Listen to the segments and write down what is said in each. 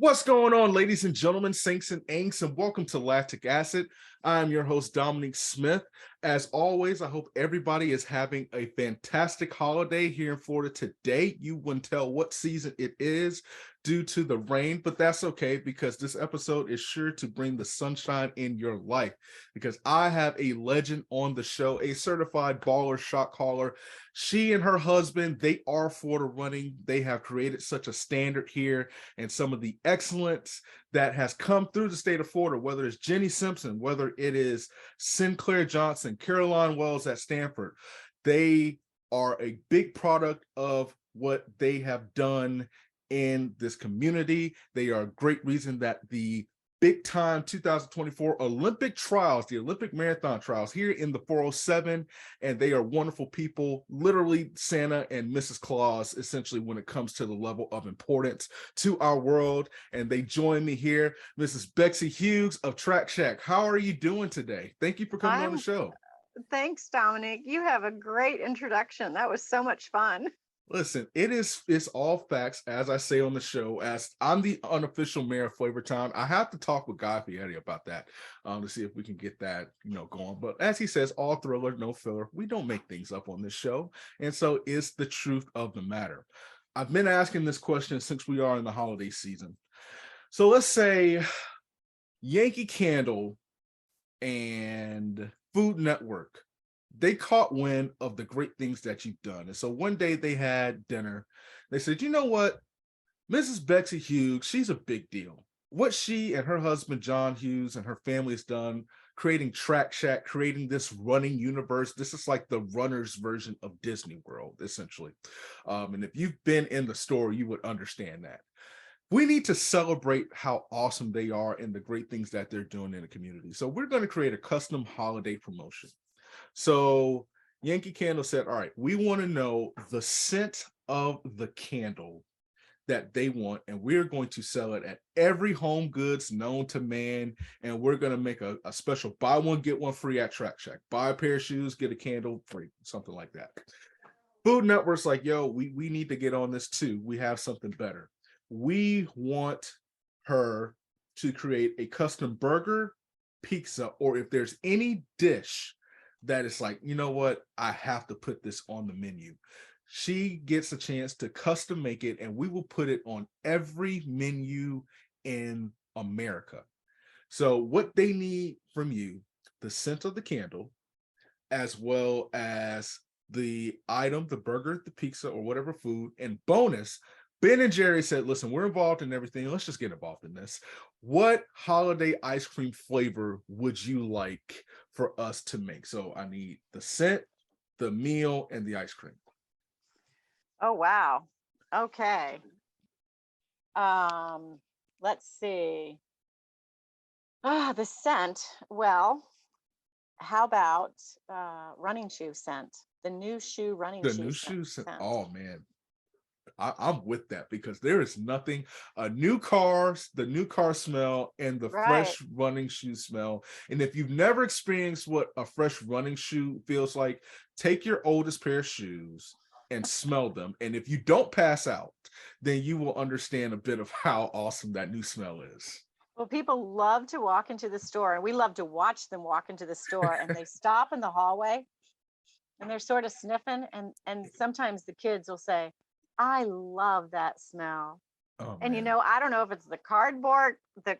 What's going on, ladies and gentlemen, saints and ain'ts, and welcome to Lactic Acid. I'm your host, Dominique Smith. As always, I hope everybody is having a fantastic holiday here in Florida today. You wouldn't tell what season it is due to the rain, but that's okay because this episode is sure to bring the sunshine in your life because I have a legend on the show, a certified baller shot caller. She and her husband, they are Florida running. They have created such a standard here and some of the excellence that has come through the state of Florida, whether it's Jenny Simpson, whether it is Sinclair Johnson, Caroline Wells at Stanford. They are a big product of what they have done in this community. They are a great reason that the big time 2024 Olympic trials, the Olympic marathon trials here in the 407, and they are wonderful people, literally Santa and Mrs. Claus, essentially when it comes to the level of importance to our world. And they join me here, Mrs. Betsy Hughes of Track Shack. How are you doing today? Thank you for coming on the show. Thanks, Dominic. You have a great introduction. That was so much fun. Listen, it's all facts, as I say on the show. As I'm the unofficial mayor of Flavor Town, I have to talk with Guy Fieri about that to see if we can get that going. But as he says, all thriller, no filler. We don't make things up on this show, and so it's the truth of the matter. I've been asking this question since we are in the holiday season. So let's say Yankee Candle and Food Network, they caught wind of the great things that you've done. And so one day they had dinner. They said, you know what? Mrs. Betsy Hughes, she's a big deal. What she and her husband, John Hughes, and her family has done, creating Track Shack, creating this running universe. This is like the runner's version of Disney World, essentially. And if you've been in the store, you would understand that. We need to celebrate how awesome they are and the great things that they're doing in the community. So we're going to create a custom holiday promotion. So Yankee Candle said, all right, we want to know the scent of the candle that they want, and we're going to sell it at every home goods known to man, and we're going to make a special buy one, get one free at Track Shack. Buy a pair of shoes, get a candle free, something like that. Food Network's like, yo, we need to get on this too. We have something better. We want her to create a custom burger, pizza, or if there's any dish that is like, you know what, I have to put this on the menu. She gets a chance to custom make it, and we will put it on every menu in America. So what they need from you, the scent of the candle, as well as the item, the burger, the pizza, or whatever food, and bonus, Ben and Jerry said, listen, we're involved in everything. Let's just get involved in this. What holiday ice cream flavor would you like for us to make? So I need the scent, the meal, and the ice cream. Oh, wow. Okay. Let's see. The scent. Well, how about running shoe scent? The new shoe running The shoe new scent. shoe scent. Oh, man. I'm with that because there is nothing, the new car smell and the fresh running shoe smell. And if you've never experienced what a fresh running shoe feels like, take your oldest pair of shoes and smell them. And if you don't pass out, then you will understand a bit of how awesome that new smell is. Well, people love to walk into the store, and we love to watch them walk into the store, and they stop in the hallway and they're sort of sniffing. And sometimes the kids will say, I love that smell. Oh, and man. I don't know if it's the cardboard, the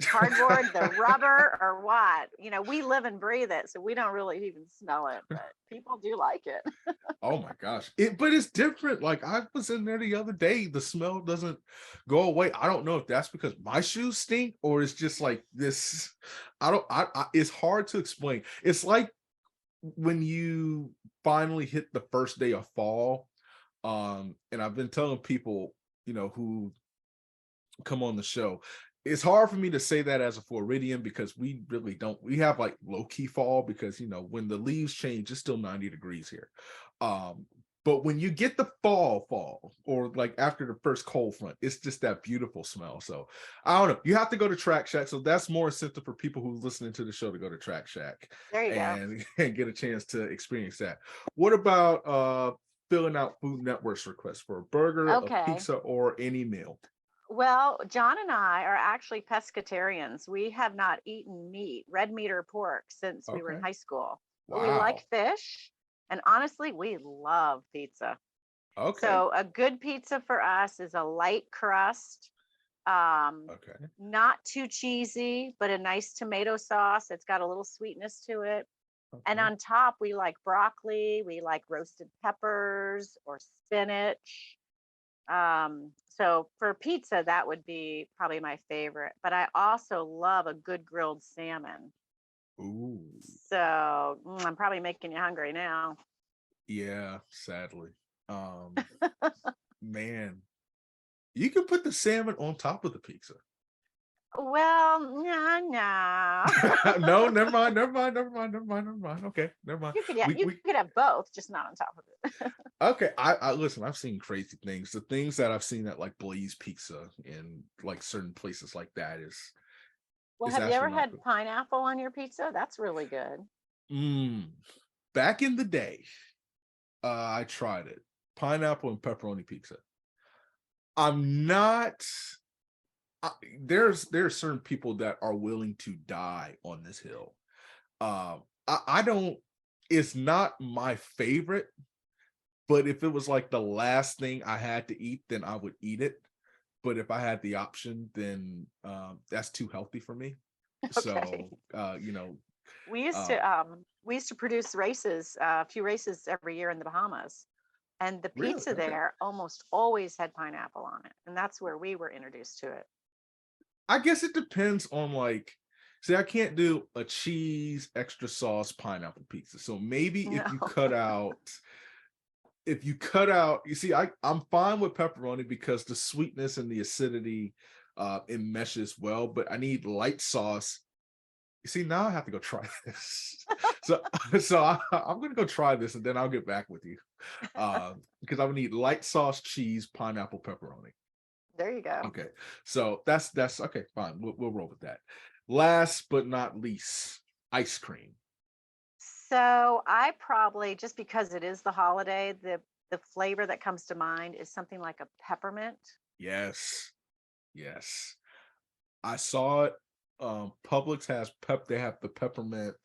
rubber, or what. We live and breathe it, so we don't really even smell it, but people do like it. Oh my gosh. But it's different. Like I was in there the other day, the smell doesn't go away. I don't know if that's because my shoes stink or it's just like this. It's hard to explain. It's like when you finally hit the first day of fall. And I've been telling people, who come on the show, it's hard for me to say that as a Floridian because we really don't. We have like low-key fall because when the leaves change, it's still 90 degrees here. But when you get the fall, or like after the first cold front, it's just that beautiful smell. So I don't know. You have to go to Track Shack. So that's more incentive for people who's listening to the show to go to Track Shack and get a chance to experience that. What about filling out Food Network's request for a burger, a pizza, or any meal? Well, John and I are actually pescatarians. We have not eaten meat, red meat or pork, since we were in Okay. high school. But we like Wow. fish, and honestly, we love pizza. Okay. So a good pizza for us is a light crust, um, Okay. not too cheesy, but a nice tomato sauce. It's got a little sweetness to it. And Okay. on top, we like broccoli, we like roasted peppers or spinach. So for pizza, that would be probably my favorite. But I also love a good grilled salmon. Ooh. So I'm probably making you hungry now. Yeah, sadly. Um, man, you can put the salmon on top of the pizza. Well, no, no. No, never mind, never mind, never mind, never mind, never mind. Okay, never mind. You could have both, just not on top of it. Okay. I listen. I've seen crazy things. The things that I've seen at like Blaze Pizza in like certain places like that Well, is have you ever had astronomical. pineapple on your pizza? That's really good. Mm. Back in the day, I tried it. Pineapple and pepperoni pizza. I'm not. I, there are certain people that are willing to die on this hill. I don't. It's not my favorite, but if it was like the last thing I had to eat, then I would eat it. But if I had the option, then that's too healthy for me. Okay. So you know, We uh, we used to produce races, a few races every year in the Bahamas. And the really, pizza okay. there almost always had pineapple on it. And that's where we were introduced to it. I guess it depends on like. See, I can't do a cheese extra sauce pineapple pizza. So maybe No. if you cut out, you see, I'm fine with pepperoni because the sweetness and the acidity it meshes well, but I need light sauce. You see, now I have to go try this. So I'm gonna go try this and then I'll get back with you. Because I would need light sauce, cheese, pineapple, pepperoni. There you go. Okay. So that's okay, fine. We'll roll with that. Last but not least, ice cream. So I probably, just because it is the holiday, the flavor that comes to mind is something like a peppermint. Yes. Yes. I saw it. Publix has they have the peppermint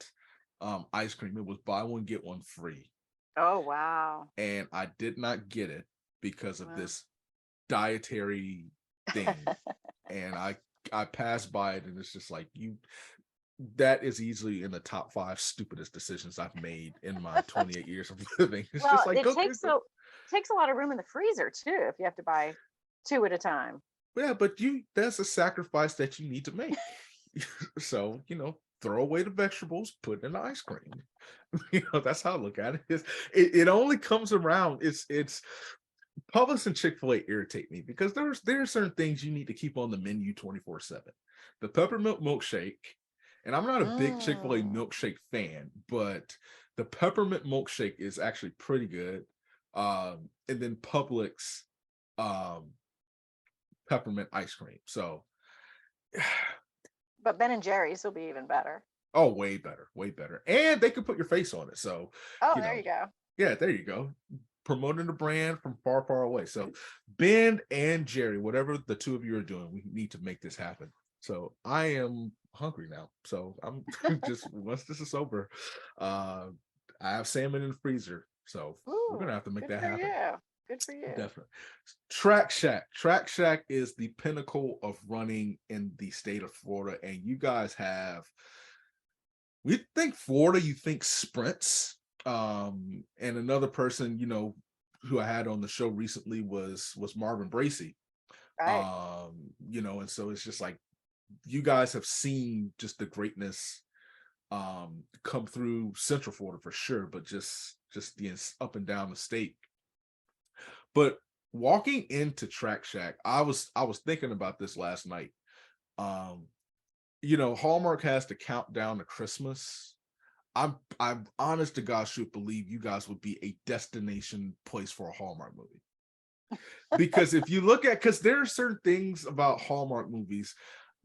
ice cream. It was buy one, get one free. Oh wow. And I did not get it because of Wow. this dietary thing. And I passed by it and it's just like you that is easily in the top five stupidest decisions I've made in my 28 years of living. It's just Well, like it go get takes a lot of room in the freezer too if you have to buy two at a time. yeah, but you that's a sacrifice that you need to make. So, throw away the vegetables, put in the ice cream. That's how I look at it. It only comes around. It's Publix and Chick-fil-A irritate me because there are certain things you need to keep on the menu 24/7. The peppermint milkshake, and I'm not a big Chick-fil-A Mm. milkshake fan, but the peppermint milkshake is actually pretty good. And then Publix um peppermint ice cream. So But Ben and Jerry's will be even better. oh, way better, way better. And they can put your face on it. So, Oh, you there know, you go. yeah, there you go. Promoting the brand from far, far away. So, Ben and Jerry, whatever the two of you are doing, we need to make this happen. So, I am hungry now. So, I'm just once this is over, uh, I have salmon in the freezer. So, we're gonna Ooh, have to make good that for happen. you. Good for you. Definitely. Track Shack. Track Shack is the pinnacle of running in the state of Florida, and you guys have we think Florida, you think sprints. And another person, who I had on the show recently was Marvin Bracy. Right. And so it's just like you guys have seen just the greatness come through Central Florida for sure, but just the up and down the state. But walking into Track Shack, I was thinking about this last night. Um, Hallmark has to count down to Christmas. I'm honest to God should believe you guys would be a destination place for a Hallmark movie. Because if you look at because there are certain things about Hallmark movies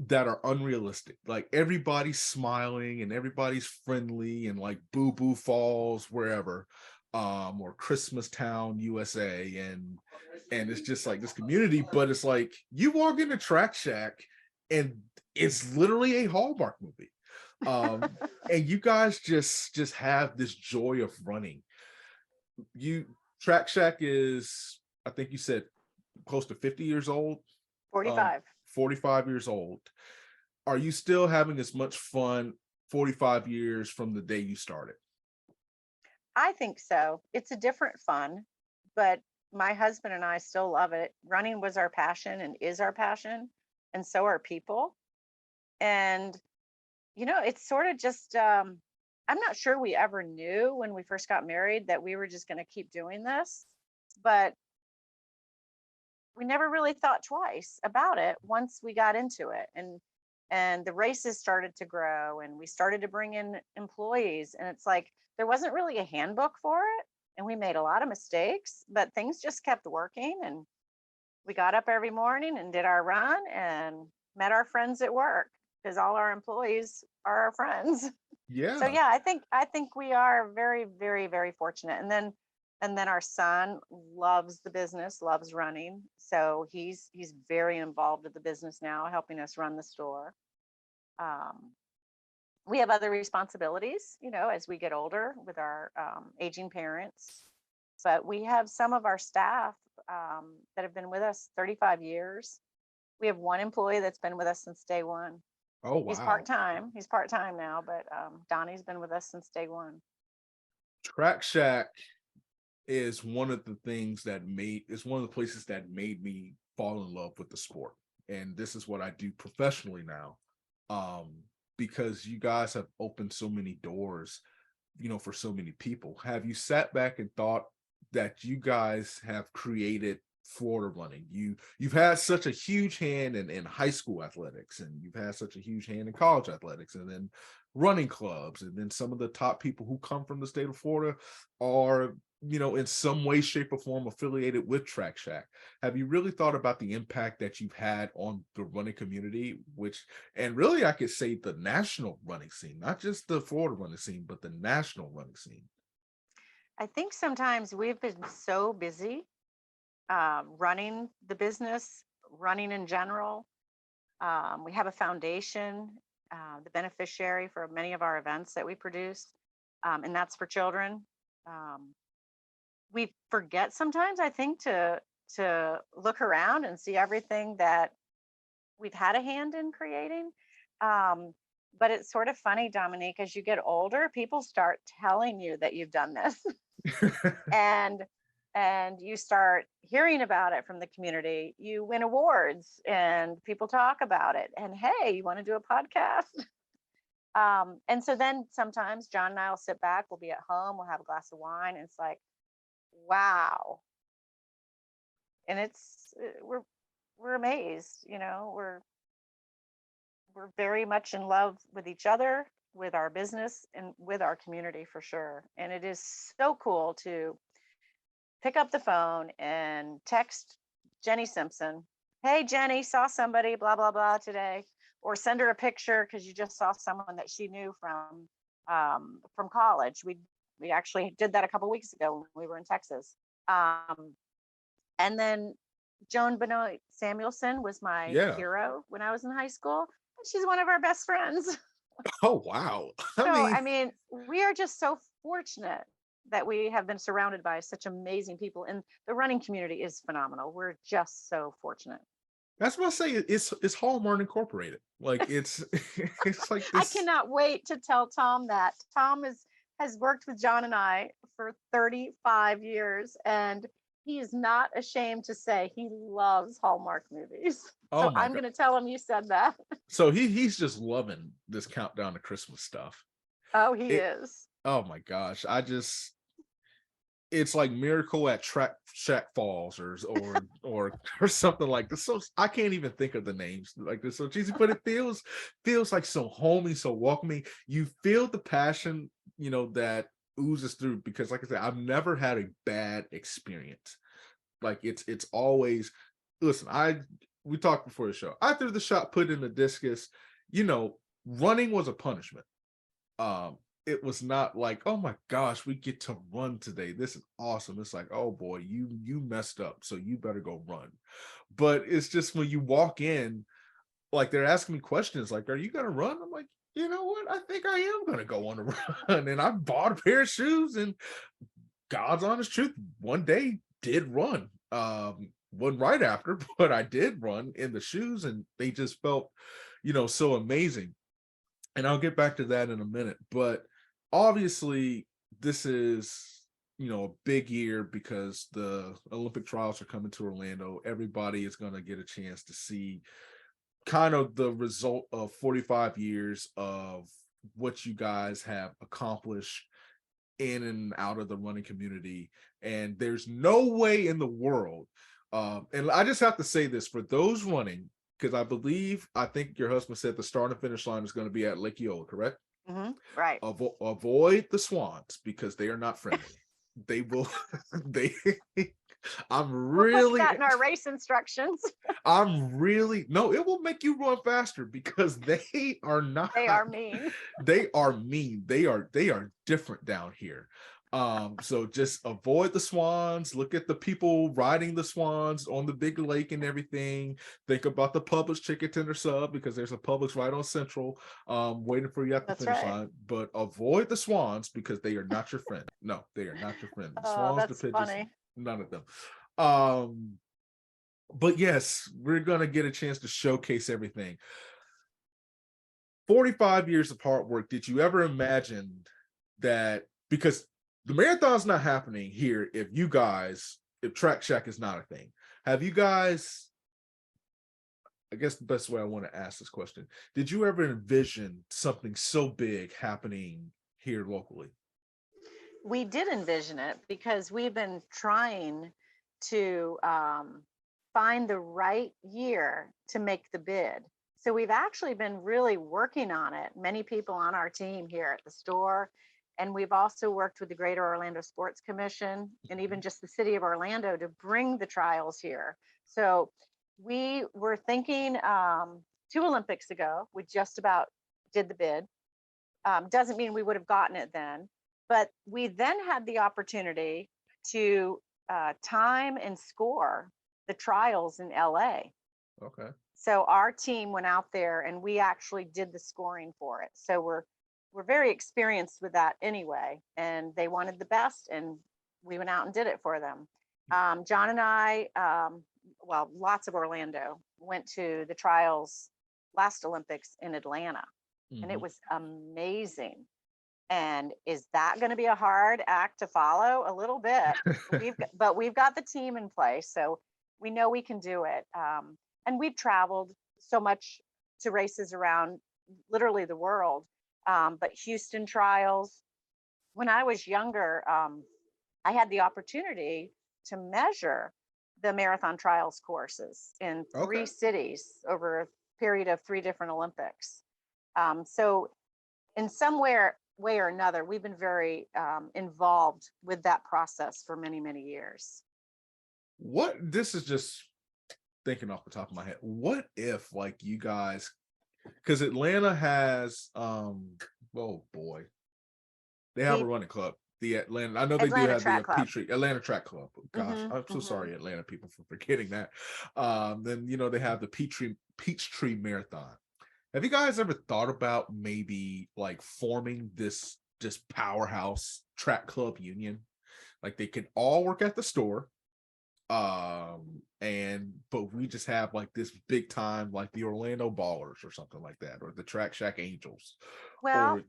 that are unrealistic. Like everybody's smiling and everybody's friendly and like boo boo falls wherever. or Christmas Town, USA, and it's just like this community, but it's like you walk into Track Shack and it's literally a Hallmark movie. And you guys just have this joy of running. You Track Shack is, I think you said, close to 50 years old. 45. 45 years old. Are you still having as much fun 45 years from the day you started? I think so. It's a different fun, but my husband and I still love it. Running was our passion and is our passion, and so are people. And it's sort of just I'm not sure we ever knew when we first got married that we were just going to keep doing this, but we never really thought twice about it once we got into it. And the races started to grow and we started to bring in employees, and it's like there wasn't really a handbook for it, and we made a lot of mistakes, but things just kept working, and we got up every morning and did our run and met our friends at work because all our employees are our friends. So Yeah. yeah, I think we are very, very, very fortunate. And then our son loves the business, loves running. So he's very involved with the business now, helping us run the store. Um, we have other responsibilities, as we get older with our aging parents. But we have some of our staff that have been with us 35 years. We have one employee that's been with us since day one. Oh He's wow. part-time. He's part-time now, but Donnie's been with us since day one. Track Shack is one of the things that made is one of the places that made me fall in love with the sport. And this is what I do professionally now. Um, because you guys have opened so many doors, for so many people. Have you sat back and thought that you guys have created Florida running? You've had such a huge hand in high school athletics, and you've had such a huge hand in college athletics, and then running clubs, and then some of the top people who come from the state of Florida are, in some way, shape, or form affiliated with Track Shack. Have you really thought about the impact that you've had on the running community, and really I could say the national running scene, not just the Florida running scene, but the national running scene? I think sometimes we've been so busy running the business, running in general. We have a foundation, the beneficiary for many of our events that we produce, and that's for children. Um, we forget sometimes, I think, to look around and see everything that we've had a hand in creating. Um, but it's sort of funny, Dominique, as you get older, people start telling you that you've done this. and and you start hearing about it from the community. You win awards and people talk about it, and hey, you want to do a podcast? And so then sometimes John and I will sit back, we'll be at home, we'll have a glass of wine, and it's like, wow. And we're amazed, we're very much in love with each other, with our business, and with our community for sure. And it is so cool to pick up the phone and text Jenny Simpson, hey Jenny, saw somebody blah blah blah today, or send her a picture because you just saw someone that she knew from college. We actually did that a couple weeks ago when we were in Texas. And then Joan Benoit Samuelson was my Yeah. hero when I was in high school. She's one of our best friends. Oh wow. I So, mean, I mean, we are just so fortunate that we have been surrounded by such amazing people, and the running community is phenomenal. We're just so fortunate. that's what I say. It's Hallmark Incorporated. Like it's it's like I this. cannot wait to tell Tom that. Tom has worked with John and I for 35 years, and he is not ashamed to say he loves Hallmark movies. Oh So my I'm god. going to tell him you said that. So he's just loving this countdown to Christmas stuff. Oh, he It is. Oh my gosh. It's like Miracle at Track Shack Falls or something like this. So I can't even think of the names like this. So cheesy, but it feels like so homey, so welcoming. You feel the passion, that oozes through, because like I said, I've never had a bad experience. Like it's always, listen, we talked before the show. I threw the shot put in the discus, running was a punishment. it was not like, oh my gosh, we get to run today. This is awesome. It's like, oh boy, you messed up, so you better go run. But it's just when you walk in, like they're asking me questions like, are you gonna run? I'm like, you know what? I think I am gonna go on a run. And I bought a pair of shoes, and God's honest truth, one day did run. Wasn't right after, but I did run in the shoes, and they just felt, so amazing. And I'll get back to that in a minute. But obviously, this is, a big year because the Olympic trials are coming to Orlando. Everybody is going to get a chance to see kind of the result of 45 years of what you guys have accomplished in and out of the running community. And there's no way in the world, and I just have to say this for those running, because I think your husband said the start and finish line is going to be at Lake Eola, correct? Right. Avoid the swans because they are not friendly. They will, they, I'm We'll put really, that in our race instructions. no, it will make you run faster because they are not, They are mean. they are mean. They are different down here. So just avoid the swans, look at the people riding the swans on the big lake and everything. Think about the Publix chicken tender sub because there's a Publix right on Central, waiting for you at the finish line. But avoid the swans because they are not your friend. No, they are not your friend. The swans, the That's pigeons, funny. none of them. But yes, we're gonna get a chance to showcase everything. 45 years of hard work. Did you ever imagine that? Because the marathon's not happening here if Track Shack is not a thing. Have you guys, I guess the best way I want to ask this question, did you ever envision something so big happening here locally? We did envision it because we've been trying to find the right year to make the bid. So we've actually been really working on it. Many people on our team here at the store. And we've also worked with the Greater Orlando Sports Commission and even just the city of Orlando to bring the trials here. So we were thinking 2 Olympics ago, we just about did the bid. Doesn't mean we would have gotten it then, but we then had the opportunity to time and score the trials in LA. Okay. So our team went out there and we actually did the scoring for it. So we're very experienced with that anyway. And they wanted the best, and we went out and did it for them. John and I, lots of Orlando went to the trials last Olympics in Atlanta, and it was amazing. And is that going to be a hard act to follow? A little bit. But we've got the team in place, so we know we can do it. And we've traveled so much to races around literally the world. But Houston trials, when I was younger, I had the opportunity to measure the marathon trials courses in 3 cities over a period of 3 different Olympics. So in some way or another, we've been very involved with that process for many, many years. This is just thinking off the top of my head. What if like you guys, because Atlanta has oh boy, they have a running club. The Atlanta, I know they do have the Peachtree Atlanta Track Club. Gosh, I'm so sorry, Atlanta people, for forgetting that. Then they have the Peachtree Marathon. Have you guys ever thought about maybe like forming this powerhouse track club union? Like they can all work at the store, but we just have like this big time, like the Orlando Ballers or something like that, or the Track Shack Angels. Well,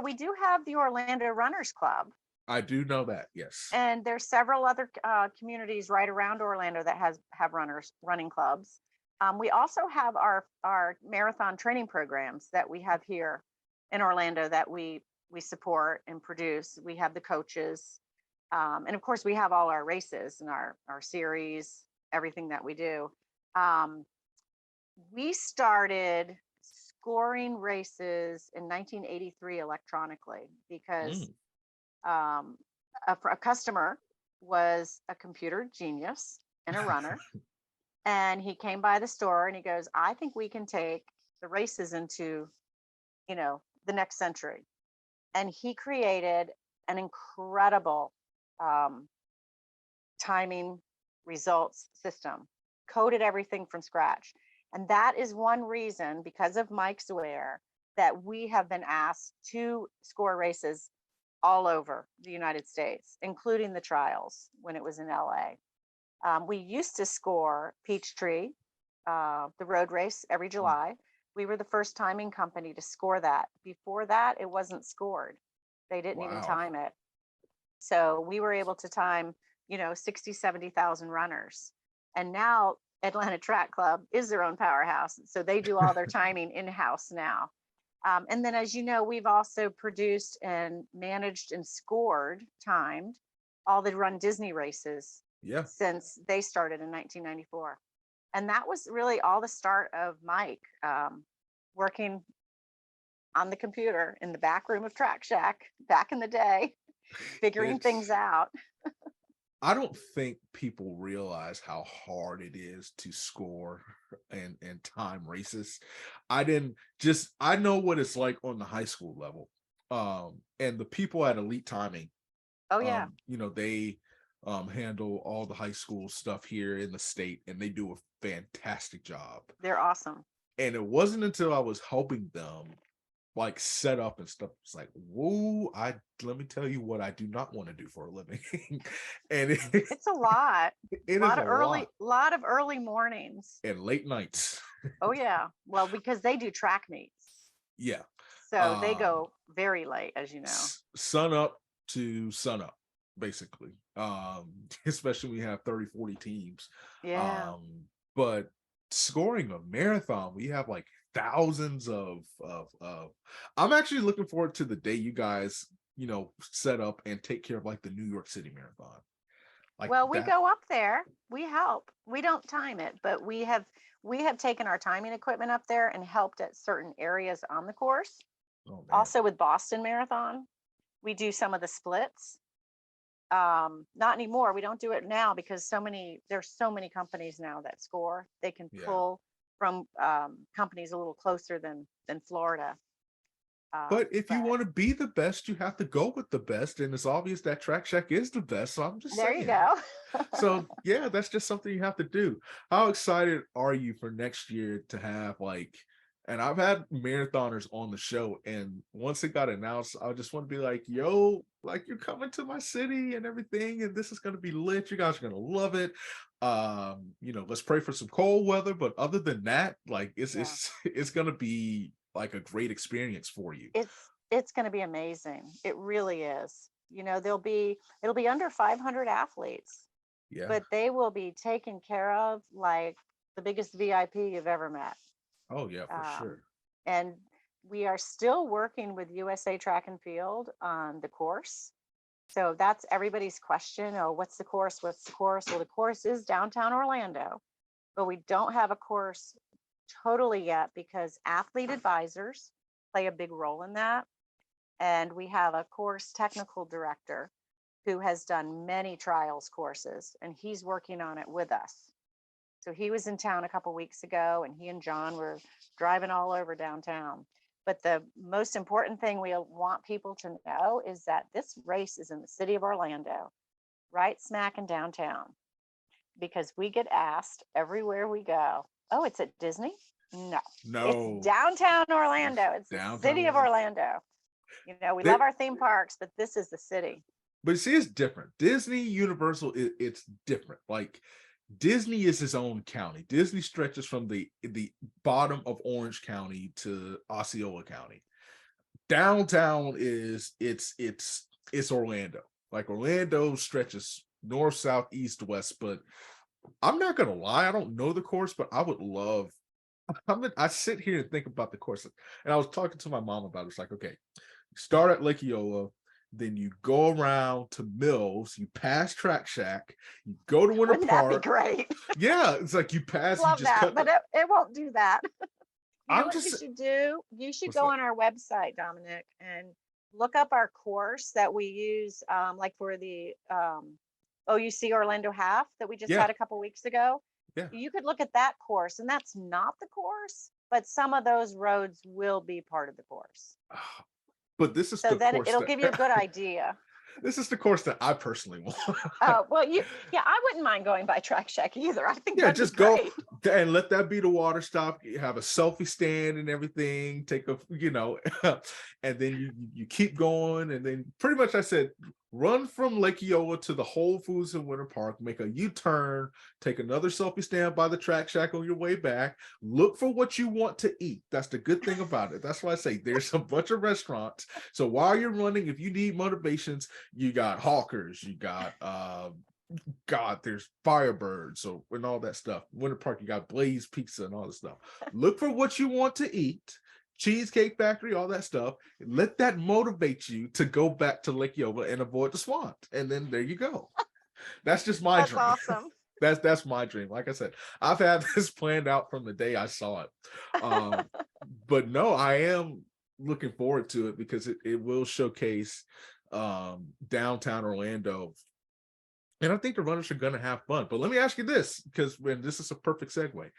we do have the Orlando Runners Club. I do know that, yes. And there's several other communities right around Orlando that have running clubs. We also have our marathon training programs that we have here in Orlando that we support and produce. We have the coaches. And of course, we have all our races and our series, everything that we do. We started scoring races in 1983 electronically because a customer was a computer genius and a runner. And he came by the store and he goes, I think we can take the races into, the next century. and he created an incredible um, timing results system, coded everything from scratch. And that is one reason, because of Mike's Ware, that we have been asked to score races all over the United States, including the trials when it was in LA. We used to score Peachtree, the road race, every July. We were the first timing company to score that. Before that, it wasn't scored. They didn't even Wow. time it. So we were able to time, 60, 70,000 runners. And now Atlanta Track Club is their own powerhouse. So they do all their timing in-house now. And then, as you know, we've also produced and managed and scored, timed all the Run Disney races Yeah. since they started in 1994. And that was really all the start of Mike working on the computer in the back room of Track Shack back in the day, figuring things out. I don't think people realize how hard it is to score and time races. I know what it's like on the high school level. And the people at Elite Timing, Oh, yeah. they handle all the high school stuff here in the state, and they do a fantastic job. They're awesome. And it wasn't until I was helping them like set up and stuff. It's like, whoa, let me tell you what I do not want to do for a living. And It's a lot. it A is lot a of early, lot. lot of early mornings. And late nights. Oh, yeah. Well, because they do track meets. Yeah. So they go very late, as you know. Sun up to sun up, basically. Especially when you have 30, 40 teams. Yeah. But scoring a marathon, we have like thousands of I'm actually looking forward to the day you guys, set up and take care of like the New York City Marathon. Like, well, we that. go up there. We help. We don't time it, but we have taken our timing equipment up there and helped at certain areas on the course. Oh, man. Also with Boston Marathon, we do some of the splits. Not anymore. We don't do it now because there's so many companies now that score. They can pull from companies a little closer than Florida. But if you want to be the best, you have to go with the best, and it's obvious that Track Shack is the best. So I'm just saying. There you go. So yeah, that's just something you have to do. How excited are you for next year to have and I've had marathoners on the show, and once it got announced, I just want to be like, yo, like, you're coming to my city and everything, and this is going to be lit. You guys are going to love it. Let's pray for some cold weather, but other than that, like, it's going to be like a great experience for you. It's going to be amazing. It really is. It'll be under 500 athletes. Yeah. But they will be taken care of like the biggest VIP you've ever met. Oh yeah, for sure. And we are still working with USA Track and Field on the course. So that's everybody's question. Oh, what's the course? What's the course? Well, the course is downtown Orlando, but we don't have a course totally yet because athlete advisors play a big role in that. And we have a course technical director who has done many trials courses, and he's working on it with us. So he was in town a couple weeks ago, and he and John were driving all over downtown. But the most important thing we want people to know is that this race is in the city of Orlando, right smack in downtown, because we get asked everywhere we go, oh, it's at Disney? No, it's downtown Orlando. It's the city of Orlando. We love our theme parks, but this is the city. But see, it's different. Disney, Universal, it's different. Like, Disney is its own county. Disney stretches from the bottom of Orange County to Osceola County. Downtown it's Orlando. Like, Orlando stretches north, south, east, west. But I'm not gonna lie, I don't know the course, but I would love. I sit here and think about the course, and I was talking to my mom about it. It's like, okay, start at Lake Eola, then you go around to Mills, you pass Track Shack, you go to Winter Wouldn't Park. That be great? Yeah, it's like you pass. Love you just that, but it won't do that. You should do? You should go on our website, Dominic, and look up our course that we use, like for the OUC Orlando Half that we just had a couple weeks ago. Yeah. You could look at that course, and that's not the course, but some of those roads will be part of the course. but this is So the then course it'll give you a that good idea. this is the course that I personally want. Oh, well, yeah, I wouldn't mind going by Track Shack either. I think Yeah, that'd be just go great. and let that be the water stop. You have a selfie stand and everything. Take a, and then you keep going, and then pretty much I said, run from Lake Eola to the Whole Foods in Winter Park, make a U-turn, take another selfie stand by the Track Shack on your way back. Look for what you want to eat. That's the good thing about it. That's why I say there's a bunch of restaurants. So while you're running, if you need motivations, you got Hawkers, you got God, there's Firebird, so and all that stuff. Winter Park, you got Blaze Pizza and all this stuff. Look for what you want to eat, Cheesecake Factory, all that stuff. Let that motivate you to go back to Lake Yoba and avoid the swamp. And then there you go. That's just my That's dream. awesome. That's my dream. Like I said, I've had this planned out from the day I saw it. But no, I am looking forward to it because it will showcase downtown Orlando, and I think the runners are going to have fun. But let me ask you this, because when this is a perfect segue,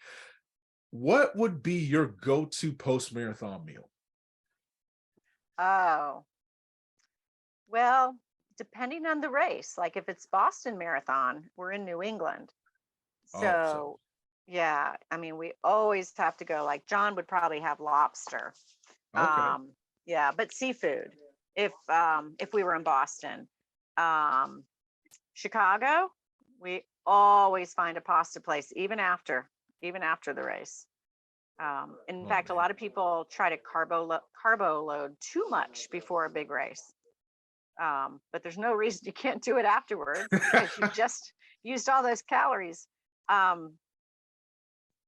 what would be your go-to post-marathon meal? Oh, well, depending on the race, like if it's Boston Marathon, we're in New England. Oh, so So, yeah, I mean, we always have to go. Like John would probably have lobster. okay. Yeah, but seafood if we were in Boston. Um, Chicago, we always find a pasta place even after the race. In Oh fact, a man. lot of people try to carbo load too much before a big race. But there's no reason you can't do it afterwards because you just used all those calories. Um,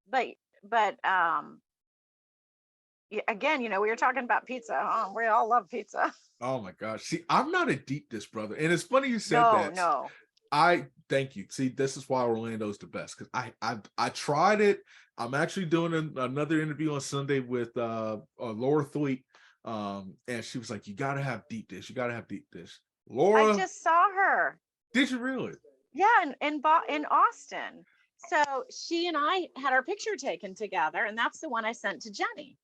but but yeah, again, we were talking about pizza. We all love pizza. Oh my gosh. See, I'm not a deep dish brother. And it's funny you said No, that. no. I thank you. See, this is why Orlando's the best, because I tried it. I'm actually doing another interview on Sunday with Laura Thweet. And she was like, you gotta have deep dish. You gotta have deep dish. I Laura, just saw her. did you really? Yeah, in Austin. So she and I had our picture taken together, and that's the one I sent to Jenny.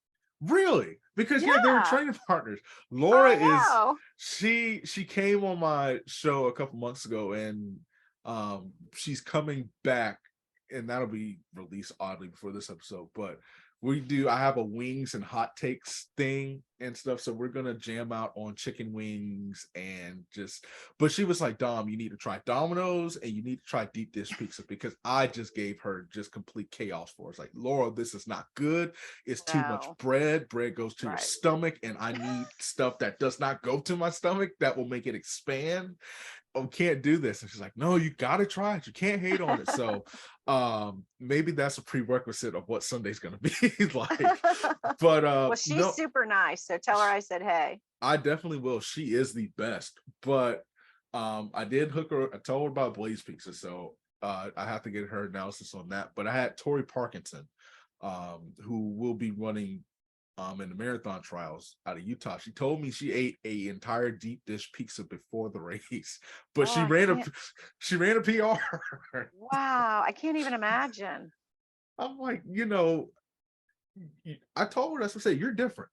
Really? Because yeah, they were Yeah, training partners. Laura I is know. she came on my show a couple months ago, and she's coming back, and that'll be released oddly before this episode. But I have a wings and hot takes thing and stuff, so we're gonna jam out on chicken wings and but she was like, Dom, you need to try Domino's and you need to try deep dish pizza, because I just gave her just complete chaos for us. Like, Laura, this is not good. It's too much No, bread. Bread goes to your right. stomach, and I need stuff that does not go to my stomach that will make it expand. Oh, can't do this. And she's like, no, you gotta try it. You can't hate on it. So maybe that's a prerequisite of what Sunday's gonna be like. But Well, she's no, super nice, so tell her I said hey. I definitely will. She is the best. But I did hook her. I told her about Blaze Pizza, so I have to get her analysis on that. But I had Tori Parkinson, who will be running in the marathon trials out of Utah. She told me she ate a entire deep dish pizza before the race, but Oh, I can't. she ran a PR. Wow, I can't even imagine. I'm like, I told her, that's what I say, you're different.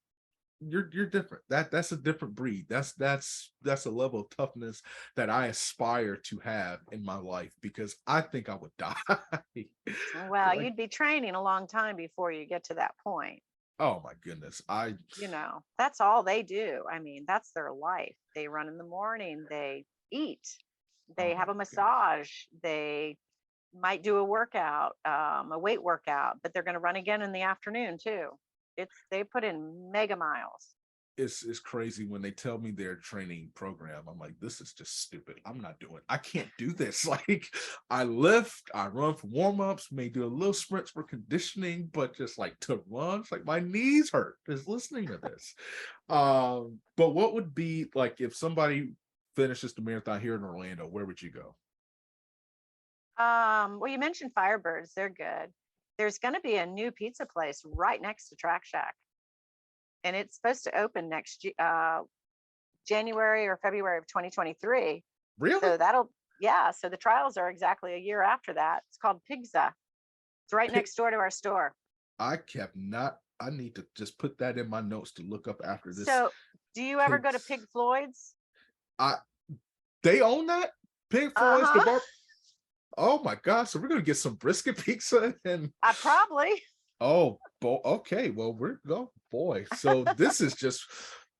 You're different. That's a different breed. That's a level of toughness that I aspire to have in my life, because I think I would die. Well, Like, you'd be training a long time before you get to that point. oh my goodness. That's all they do. I mean, that's their life. They run in the morning, they eat, they Oh my have a goodness. massage, they might do a workout, a weight workout, but they're going to run again in the afternoon too. They put in mega miles. It's crazy when they tell me their training program. I'm like, this is just stupid. I'm not doing I can't do this. Like, I lift, I run for warm-ups, may do a little sprints for conditioning, but just like to run, it's like my knees hurt just listening to this. But what would be like if somebody finishes the marathon here in Orlando, where would you go? Well, you mentioned Firebirds, they're good. There's going to be a new pizza place right next to Track Shack, and it's supposed to open January or February of 2023. Really? So yeah. So the trials are exactly a year after that. It's called Pizza. It's right Pi- next door to our store. I kept not I need to just put that in my notes to look up after this. So Do you ever go to cakes. Pig Floyd's? I They own that? Pink Floyd's the Uh-huh. bar. Oh my gosh. So we're gonna get some brisket pizza and I probably. oh okay. Well, boy. So this is just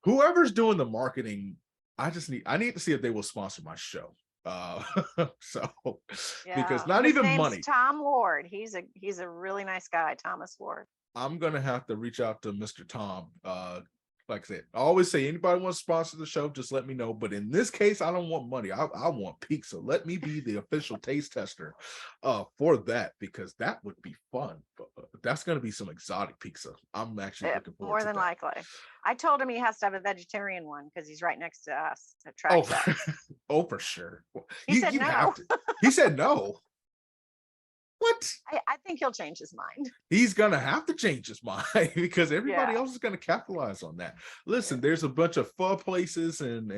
whoever's doing the marketing. I need to see if they will sponsor my show. Uh so because Yeah. not His even name's money. Tom Ward. He's a really nice guy, Thomas Ward. I'm gonna have to reach out to Mr. Tom. Like I said, I always say anybody wants to sponsor the show, just let me know. But in this case, I don't want money. I want pizza. Let me be the official taste tester for that, because that would be fun. But that's gonna be some exotic pizza. I'm actually looking forward More to than that. likely. I told him he has to have a vegetarian one because he's right next to us at Oh, Track Shack. oh, for sure. He said You no. have to. He said no. What? I think he'll change his mind. He's gonna have to change his mind because everybody Yeah. else is gonna capitalize on that. Listen, Yeah. there's a bunch of pho places and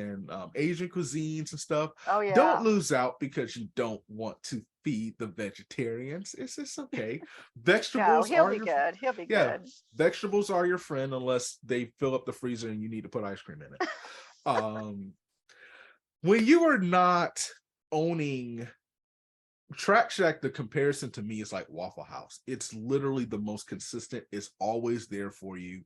Asian cuisines and stuff. Oh Don't yeah. lose out because you don't want to feed the vegetarians. It's okay. Vegetables He'll are be your good. He'll be yeah. good. Vegetables are your friend unless they fill up the freezer and you need to put ice cream in it. When you are not owning Track Shack, the comparison to me is like Waffle House. It's literally the most consistent. It's always there for you,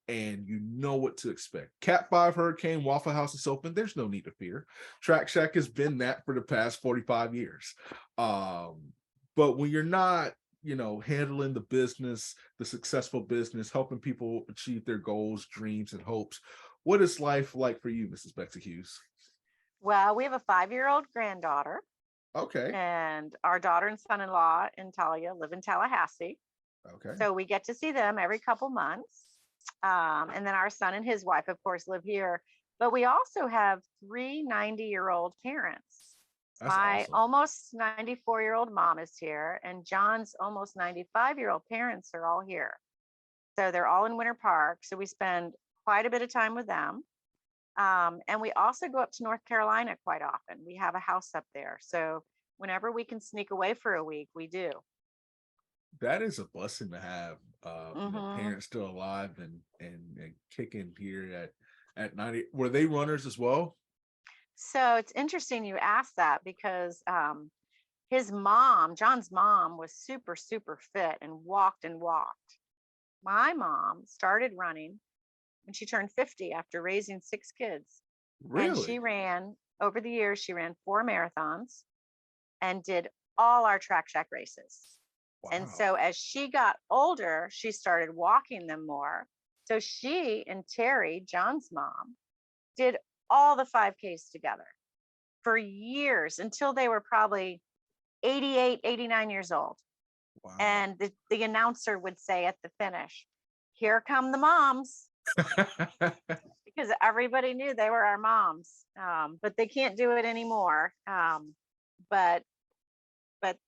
and you know what to expect. Cat 5 Hurricane, Waffle House is open. There's no need to fear. Track Shack has been that for the past 45 years. But when you're not, handling the business, the successful business, helping people achieve their goals, dreams, and hopes, what is life like for you, Mrs. Betsy Hughes? Well, we have a 5-year-old granddaughter, Okay. and our daughter and son-in-law in Talia live in Tallahassee. Okay. So we get to see them every couple months. And then our son and his wife, of course, live here. But we also have 3 90-year-old parents. That's My awesome. almost 94-year-old mom is here, and John's almost 95-year-old parents are all here. So they're all in Winter Park. So we spend quite a bit of time with them. And we also go up to North Carolina quite often. We have a house up there. So whenever we can sneak away for a week, we do. That is a blessing to have. Hmm. Parents still alive and kicking here at 90. Were they runners as well? So it's interesting you asked that because his mom, John's mom, was super, super fit and walked and walked. My mom started running when she turned 50 after raising 6 kids. And she Really? ran, over the years, she ran 4 marathons and did all our Track Shack races. And Wow. so as she got older, she started walking them more. So she and Terry, John's mom, did all the 5Ks together for years until they were probably 88, 89 years old. Wow. And the announcer would say at the finish, "Here come the moms," because everybody knew they were our moms. But they can't do it anymore. But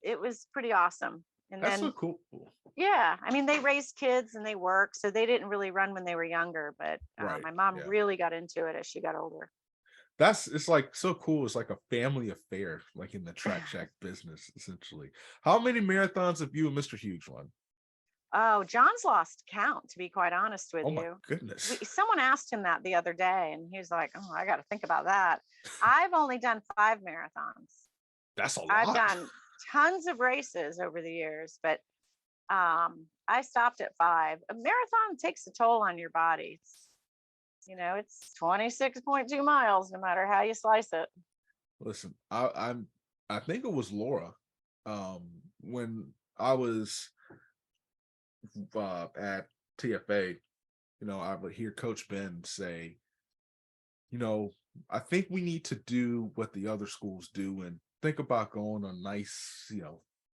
it was pretty awesome. And That's so then, cool. yeah, I mean, they raised kids and they work, so they didn't really run when they were younger. But Right. my mom Yeah. really got into it as she got older. It's like so cool. It's like a family affair, like in the Track Shack business, essentially. How many marathons have you and Mr. Hughes run? Oh, John's lost count, to be quite honest with Oh my you. goodness. Someone asked him that the other day, and he was like, "Oh, I got to think about that." I've only done 5 marathons. That's a I've lot. done tons of races over the years, but I stopped at 5. A marathon takes a toll on your body. It's 26.2 miles, no matter how you slice it. Listen, I think it was Laura. When I was at TFA, I would hear Coach Ben say, you know, I think we need to do what the other schools do and think about going on nice,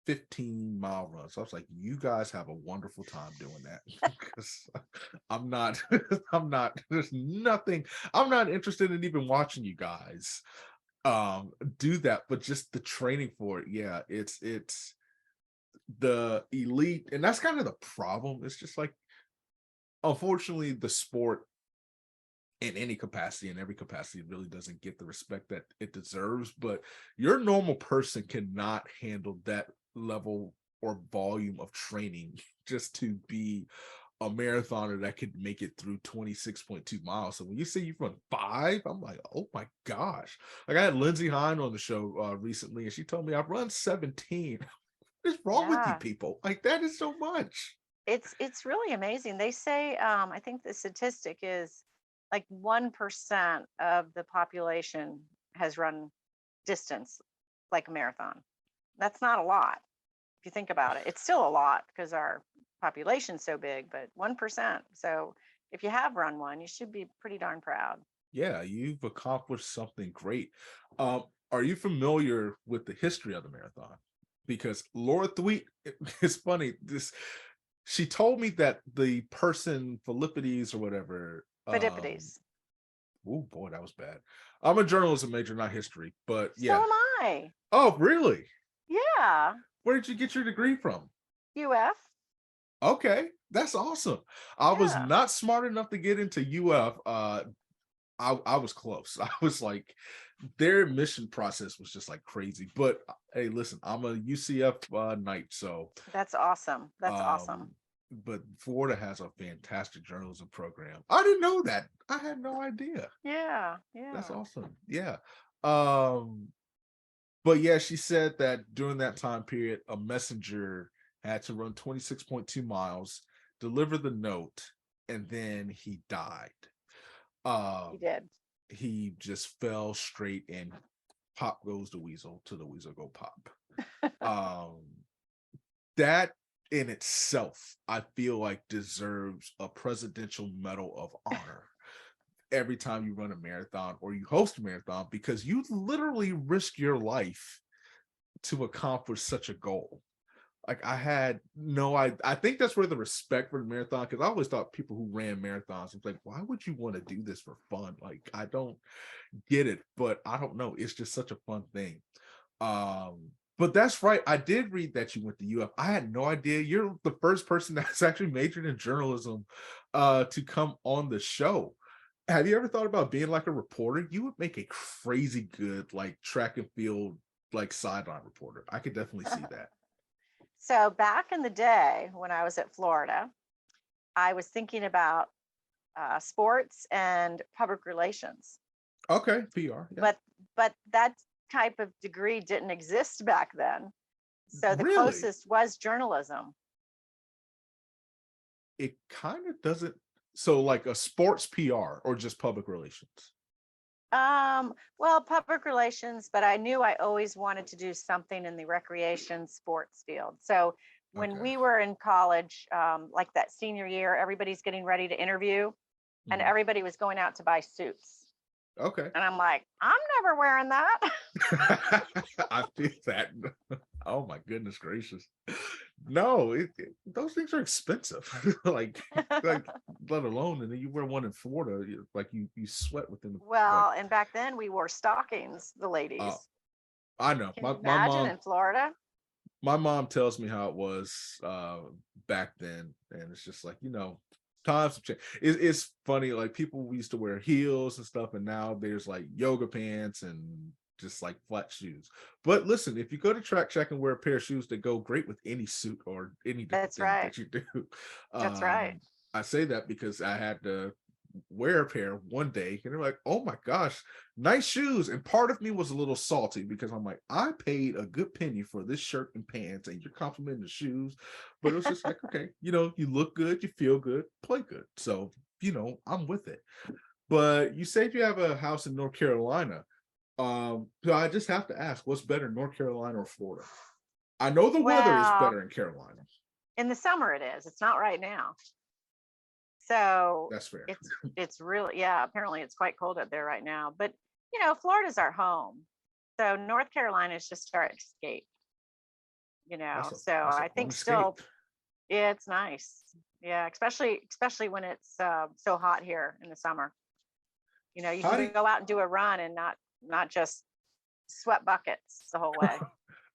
15-mile runs. So I was like, you guys have a wonderful time doing that because I'm not, there's nothing, I'm not interested in even watching you guys do that, but just the training for it. Yeah, it's the elite, and that's kind of the problem. It's just like, unfortunately, the sport in any capacity, in every capacity, really doesn't get the respect that it deserves. But your normal person cannot handle that level or volume of training just to be a marathoner that could make it through 26.2 miles. So when you say you run 5, I'm like, oh my gosh. Like I had Lindsay Hine on the show recently, and she told me I've run 17. What is wrong with you Yeah. people? Like that is so much. It's really amazing. They say, I think the statistic is like 1% of the population has run distance like a marathon. That's not a lot if you think about it. It's still a lot because our population's so big, but 1%. So if you have run one, you should be pretty darn proud. Yeah, you've accomplished something great. Um, are you familiar with the history of the marathon? Because Laura Thweet, it's funny, this she told me that the person Philippides or whatever, Fidipides. oh boy, that was bad. I'm a journalism major, not history, but So yeah. am I. Oh, really? Yeah. Where did you get your degree from? UF. Okay, that's awesome. I was Yeah. not smart enough to get into UF. I was close. I was like, their admission process was just like crazy. But hey, listen, I'm a UCF knight, so That's awesome. That's awesome. um, but Florida has a fantastic journalism program. I didn't know that. I had no idea. Yeah. That's Yeah. awesome. Yeah. Um, but yeah, she said that during that time period, a messenger had to run 26.2 miles, deliver the note, and then he died. You Um, did. he just fell straight and pop goes the weasel to the weasel go pop. Um, that in itself, I feel like deserves a presidential medal of honor every time you run a marathon or you host a marathon because you literally risk your life to accomplish such a goal. Like I had no, I think that's where the respect for the marathon, because I always thought people who ran marathons was like, why would you want to do this for fun? Like I don't get it, but I don't know. It's just such a fun thing. But that's right. I did read that you went to UF. I had no idea. You're the first person that's actually majored in journalism to come on the show. Have you ever thought about being like a reporter? You would make a crazy good like track and field like sideline reporter. I could definitely see that. So back in the day when I was at Florida, I was thinking about sports and public relations, Okay, PR. Yeah. but that type of degree didn't exist back then. So the Really? closest was journalism. It kind of doesn't. So like a sports PR or just public relations? Well, public relations, but I knew I always wanted to do something in the recreation sports field. So when Okay. we were in college, like that senior year, everybody's getting ready to interview and Mhm. everybody was going out to buy suits. Okay. And I'm like, I'm never wearing that. I feel that. Oh my goodness gracious. No, those things are expensive. like let alone, and then you wear one in Florida, like you sweat within like Well, and back then we wore stockings, the uh ladies. I know. Can you imagine in Florida? My mom tells me how it was back then, and it's just like, times have changed. It's funny, like people used to wear heels and stuff, and now there's like yoga pants and just like flat shoes. But listen, if you go to Track Check and wear a pair of shoes that go great with any suit or any different That's thing right. that you do, That's right. I say that because I had to wear a pair one day and they're like, oh my gosh, nice shoes. And part of me was a little salty because I'm like, I paid a good penny for this shirt and pants and you're complimenting the shoes. But it was just like, okay, you look good, you feel good, play good. So, I'm with it. But you said you have a house in North Carolina. So I just have to ask, what's better, North Carolina or Florida? I know the weather is Well, better in Carolina. in the summer it is. It's not right now. So That's fair. it's really, yeah, apparently it's quite cold up there right now. But Florida's our home. So North Carolina is just our escape, So That's a I fun think escape. still, yeah, it's nice. Yeah, especially when it's so hot here in the summer. You How can do you, go out and do a run and not just sweat buckets the whole way.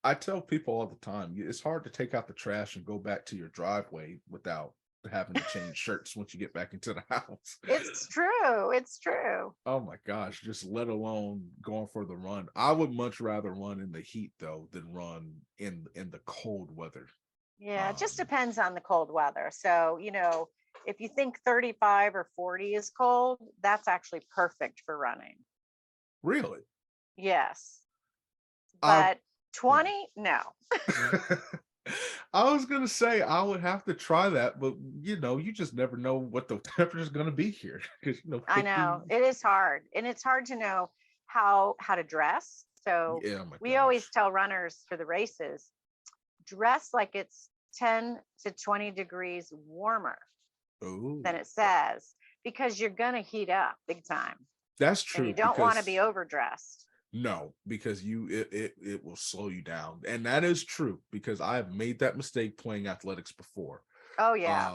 I tell people all the time, it's hard to take out the trash and go back to your driveway without having to change shirts once you get back into the house. It's true. It's true. Oh my gosh, just let alone going for the run. I would much rather run in the heat though than run in the cold weather. Yeah, it just Um, depends on the cold weather. So, if you think 35 or 40 is cold, that's actually perfect for running. Really? Yes. I But 20, no. I was gonna say I would have to try that, but you just never know what the temperature is gonna be here. Because I 50. know it is hard, and it's hard to know how to dress. So Yeah, oh my we always gosh. tell runners for the races, dress like it's 10 to 20 degrees warmer than Oh, it says, because you're gonna heat up big time, that's and you true don't want to be because overdressed. no, because it will slow you down. And that is true because I have made that mistake playing athletics before. Oh yeah,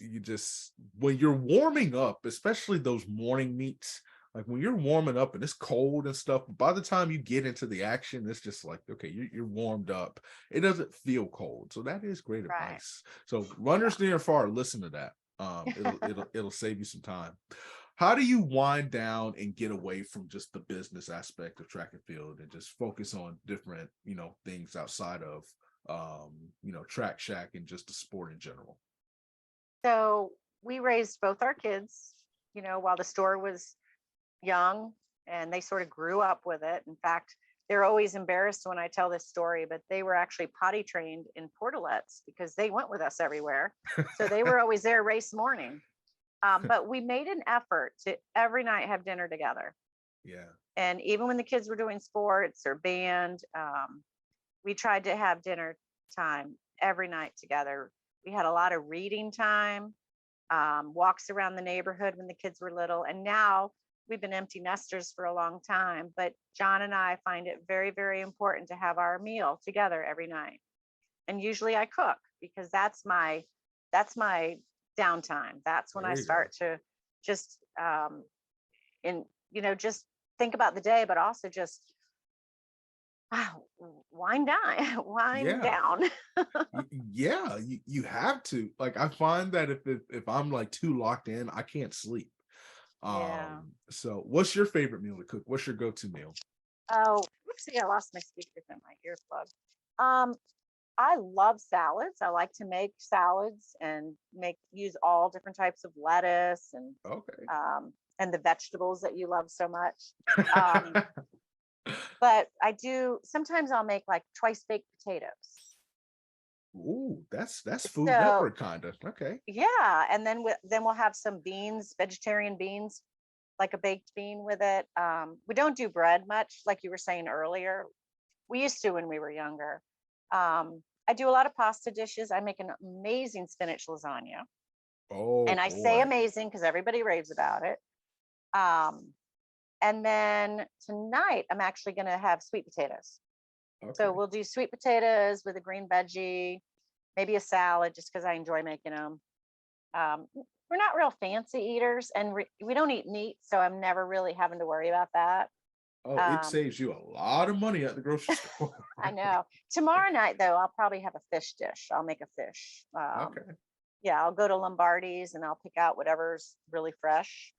You just when you're warming up, especially those morning meets, like when you're warming up and it's cold and stuff, by the time you get into the action, it's just like, okay, you're warmed up. It doesn't feel cold. So that is great right. advice. So runners near and far, listen to that. It'll save you some time. How do you wind down and get away from just the business aspect of track and field and just focus on different, things outside of track shack and just the sport in general? So we raised both our kids, while the store was young, and they sort of grew up with it. In fact, they're always embarrassed when I tell this story, but they were actually potty trained in portalettes because they went with us everywhere. So they were always there race morning. But we made an effort to every night have dinner together. Yeah. And even when the kids were doing sports or band, we tried to have dinner time every night together. We had a lot of reading time, walks around the neighborhood when the kids were little. And now we've been empty nesters for a long time, but John and I find it very, very important to have our meal together every night. And usually I cook because that's my downtime. That's when I There you go. start to just in just think about the day, but also just wow, wind down, wind Yeah. down. Yeah, you have to. Like I find that if I'm like too locked in, I can't sleep. Yeah. So what's your favorite meal to cook? What's your go-to meal? Oh, oopsie, I lost my speakers in my earplug. Um, I love salads. I like to make salads and use all different types of lettuce Okay. and the vegetables that you love so much. Um, but I do sometimes I'll make like twice baked potatoes. Ooh, that's Food So Network kind of. Okay. yeah, and then we'll have some beans, vegetarian beans, like a baked bean with it. We don't do bread much, like you were saying earlier. We used to when we were younger. I do a lot of pasta dishes. I make an amazing spinach lasagna, Oh and I say boy. amazing because everybody raves about it. Um, and then tonight I'm actually going to have sweet potatoes. So Okay. we'll do sweet potatoes with a green veggie, maybe a salad, just because I enjoy making them. We're not real fancy eaters, and we don't eat meat, so I'm never really having to worry about that. Oh, it Um, saves you a lot of money at the grocery store. I know. Tomorrow night, though, I'll probably have a fish dish. I'll make a fish. Okay. Yeah, I'll go to Lombardi's and I'll pick out whatever's really fresh.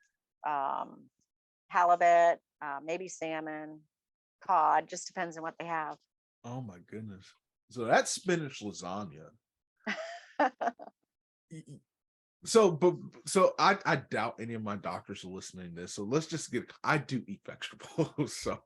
Um, Halibut, maybe salmon, cod. Just depends on what they have. Oh my goodness. So that's spinach lasagna. I doubt any of my doctors are listening to this. So let's just I do eat vegetables. So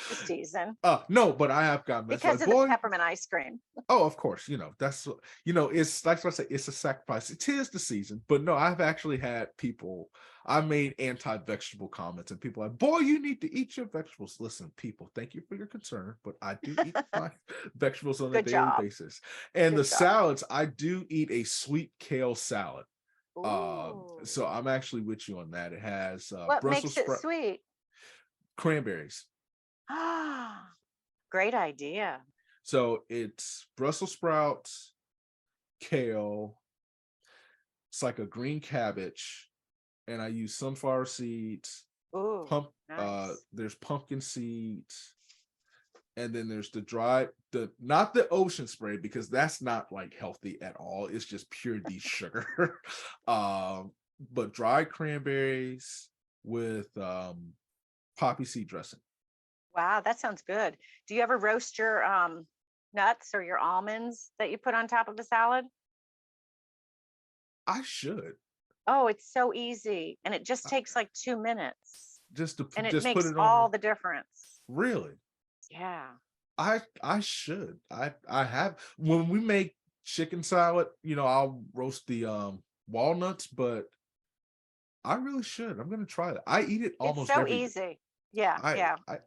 Just teasing no, but I have gotten that's because like, of the boy, peppermint ice cream. oh, of course, that's it's like what I say, it's a sacrifice. It is the season, but no, I've actually had people. I made anti-vegetable comments, and people are like, boy, you need to eat your vegetables. Listen, people, thank you for your concern, but I do eat my vegetables on a Good daily job. basis. And the Good job. salads, I do eat a sweet kale salad. Ooh. So I'm actually with you on that. It has What Brussels makes it sprout, sweet? cranberries. Ah, great idea. So it's Brussels sprouts, kale. It's like a green cabbage, and I use sunflower seeds. Ooh, nice. There's pumpkin seeds, and then there's the not the ocean spray because that's not like healthy at all. It's just pure sugar. But dried cranberries with poppy seed dressing. Wow, that sounds good. Do you ever roast your nuts or your almonds that you put on top of a salad? I should. Oh, it's so easy, and it just takes like 2 minutes, and it just put makes it all on. the difference. Really? Yeah. I should. I have when we make chicken salad, I'll roast the walnuts, but I really should. I'm gonna try that. I eat it It's almost so every day. easy. Yeah, I yeah, I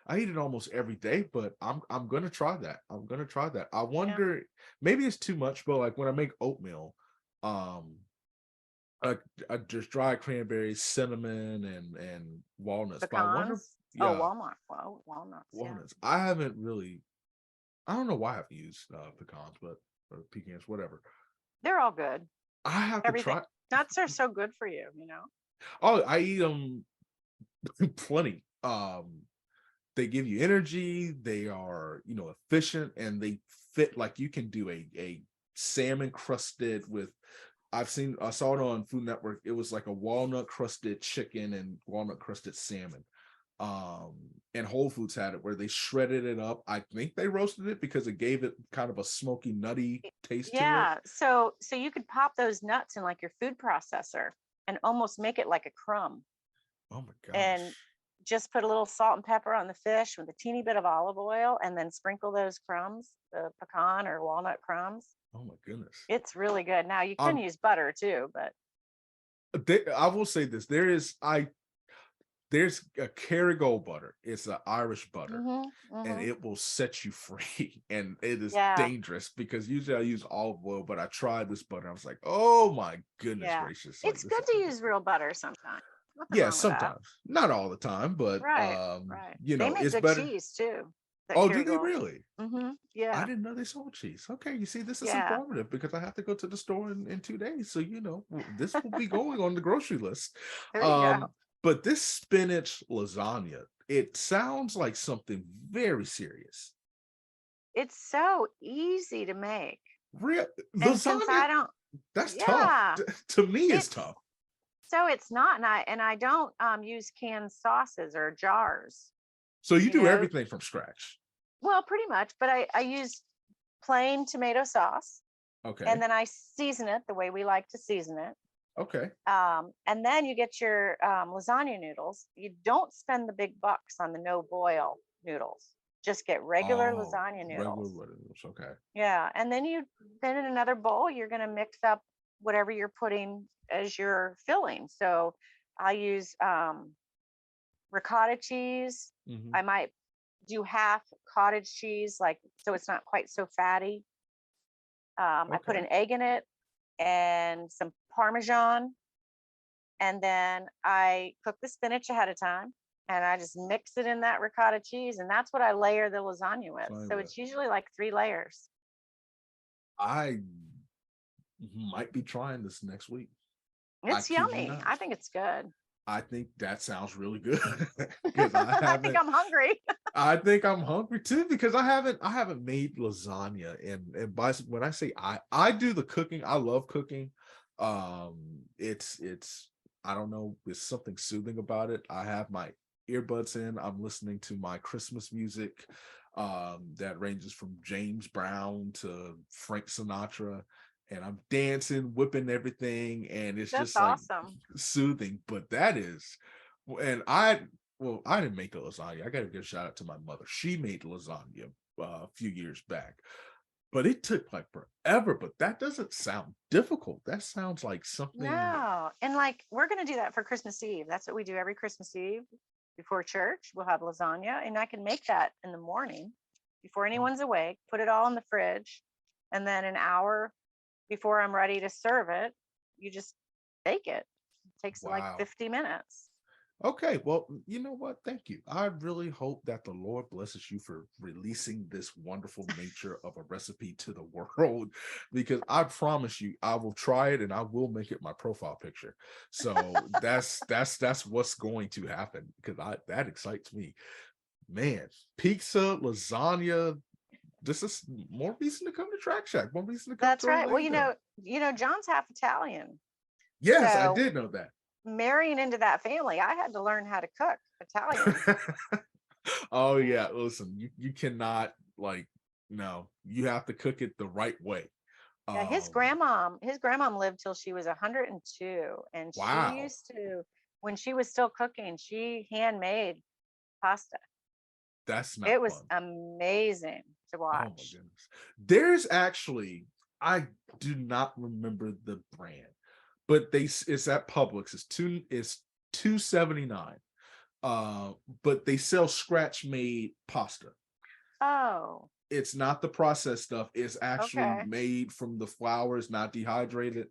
I eat it almost every day, but I'm gonna try that. I'm gonna try that. I yeah. wonder, maybe it's too much, but like when I make oatmeal, um I, I just dry cranberries, cinnamon, and walnuts. But I wonder, Pecans. Oh, yeah, Walmart. Well, walnuts. Yeah, walnuts. I haven't really. I don't know why I've used pecans, but or pecans, whatever. they're all good. I have to Everything. try. Nuts are so good for you, you know. Oh, I eat them plenty. They give you energy. They are, efficient, and they fit. Like you can do a salmon crusted with. I saw it on Food Network. It was like a walnut crusted chicken and walnut crusted salmon. And Whole Foods had it where they shredded it up. I think they roasted it because it gave it kind of a smoky, nutty taste to it. Yeah. So you could pop those nuts in like your food processor and almost make it like a crumb, Oh my and gosh. just put a little salt and pepper on the fish with a teeny bit of olive oil, and then sprinkle those crumbs, the pecan or walnut crumbs. Oh my goodness. It's really good. Now you can Um, use butter too, but I will say this: there's a Kerrygold butter. It's an Irish butter, hmm and hmm it will set you free. And it is yeah, dangerous because usually I use olive oil, but I tried this butter. I was like, oh my goodness yeah. gracious! Like It's this good is to use ridiculous. real butter sometimes. Nothing Yeah, wrong with that. sometimes, not all the time, but Right, right. They make it's good better. cheese too. That Oh, do they Kerrygold. really? I Yeah, didn't know they sold cheese. Okay, you see, this is yeah. informative because I have to go to the store in 2 days. So, this will be going on the grocery list. There you go. Um, but this spinach lasagna, it sounds like something very serious. It's so easy to make. Real And since lasagna, I don't, that's tough. yeah, To me, it's it's tough. so it's not, and I don't use canned sauces or jars, So you you do know. everything from scratch. Well, pretty much, but I use plain tomato sauce, and Okay. then I season it the way we like to season it. Okay. And then you get your lasagna noodles. You don't spend the big bucks on the no boil noodles. Just get regular Oh, lasagna regular noodles. noodles. Okay. Yeah, and then in another bowl you're going to mix up whatever you're putting as your filling. So I use ricotta cheese. Hmm. I might do half cottage cheese, like so it's not quite so fatty. I put Okay. an egg in it and some Parmesan, and then I cook the spinach ahead of time, and I just mix it in that ricotta cheese, and that's what I layer the lasagna with. Fine So with. it's usually like 3 layers. I might be trying this next week. I It's kid you yummy. not. I think it's good. I think that sounds really good because I think I'm hungry. I think I'm hungry too because I haven't made lasagna and when I say I do the cooking, I love cooking. It's I don't know, there's something soothing about it. I have my earbuds in, I'm listening to my Christmas music that ranges from James Brown to Frank Sinatra, and I'm dancing, whipping everything, and it's That's just like awesome. soothing. But that is, and well, I didn't make the lasagna. I got to give a shout out to my mother. She made lasagna a few years back, but it took like forever. But that doesn't sound difficult. That sounds like something. No. And like we're gonna do that for Christmas Eve. That's what we do every Christmas Eve before church. We'll have lasagna, and I can make that in the morning before Oh, anyone's awake, put it all in the fridge, and then an hour before I'm ready to serve it, you just bake it. It takes like wow. 50 minutes. Okay, well, you know what? Thank you. I really hope that the Lord blesses you for releasing this wonderful nature of a recipe to the world because I promise you I will try it and I will make it my profile picture. So that's what's going to happen because I that excites me. Man, pizza, lasagna, this is more reason to come to Track Shack, more reason to come to That's right. Well, Orlando. John's half Italian. Yes, I So did know that. marrying into that family, I had to learn how to cook Italian. Oh yeah, listen, you cannot like no, you have to cook it the right way. Yeah, his grandmom lived till she was 102, and she Wow, used to, when she was still cooking, she handmade pasta. that's not It was fun. amazing to Oh my watch. goodness. There's actually, I do not remember the brand, but it's at Publix. It's 2.79. Uh, but they sell scratch made pasta. Oh, It's not the processed stuff. It's actually okay. made from the flour. It's not dehydrated.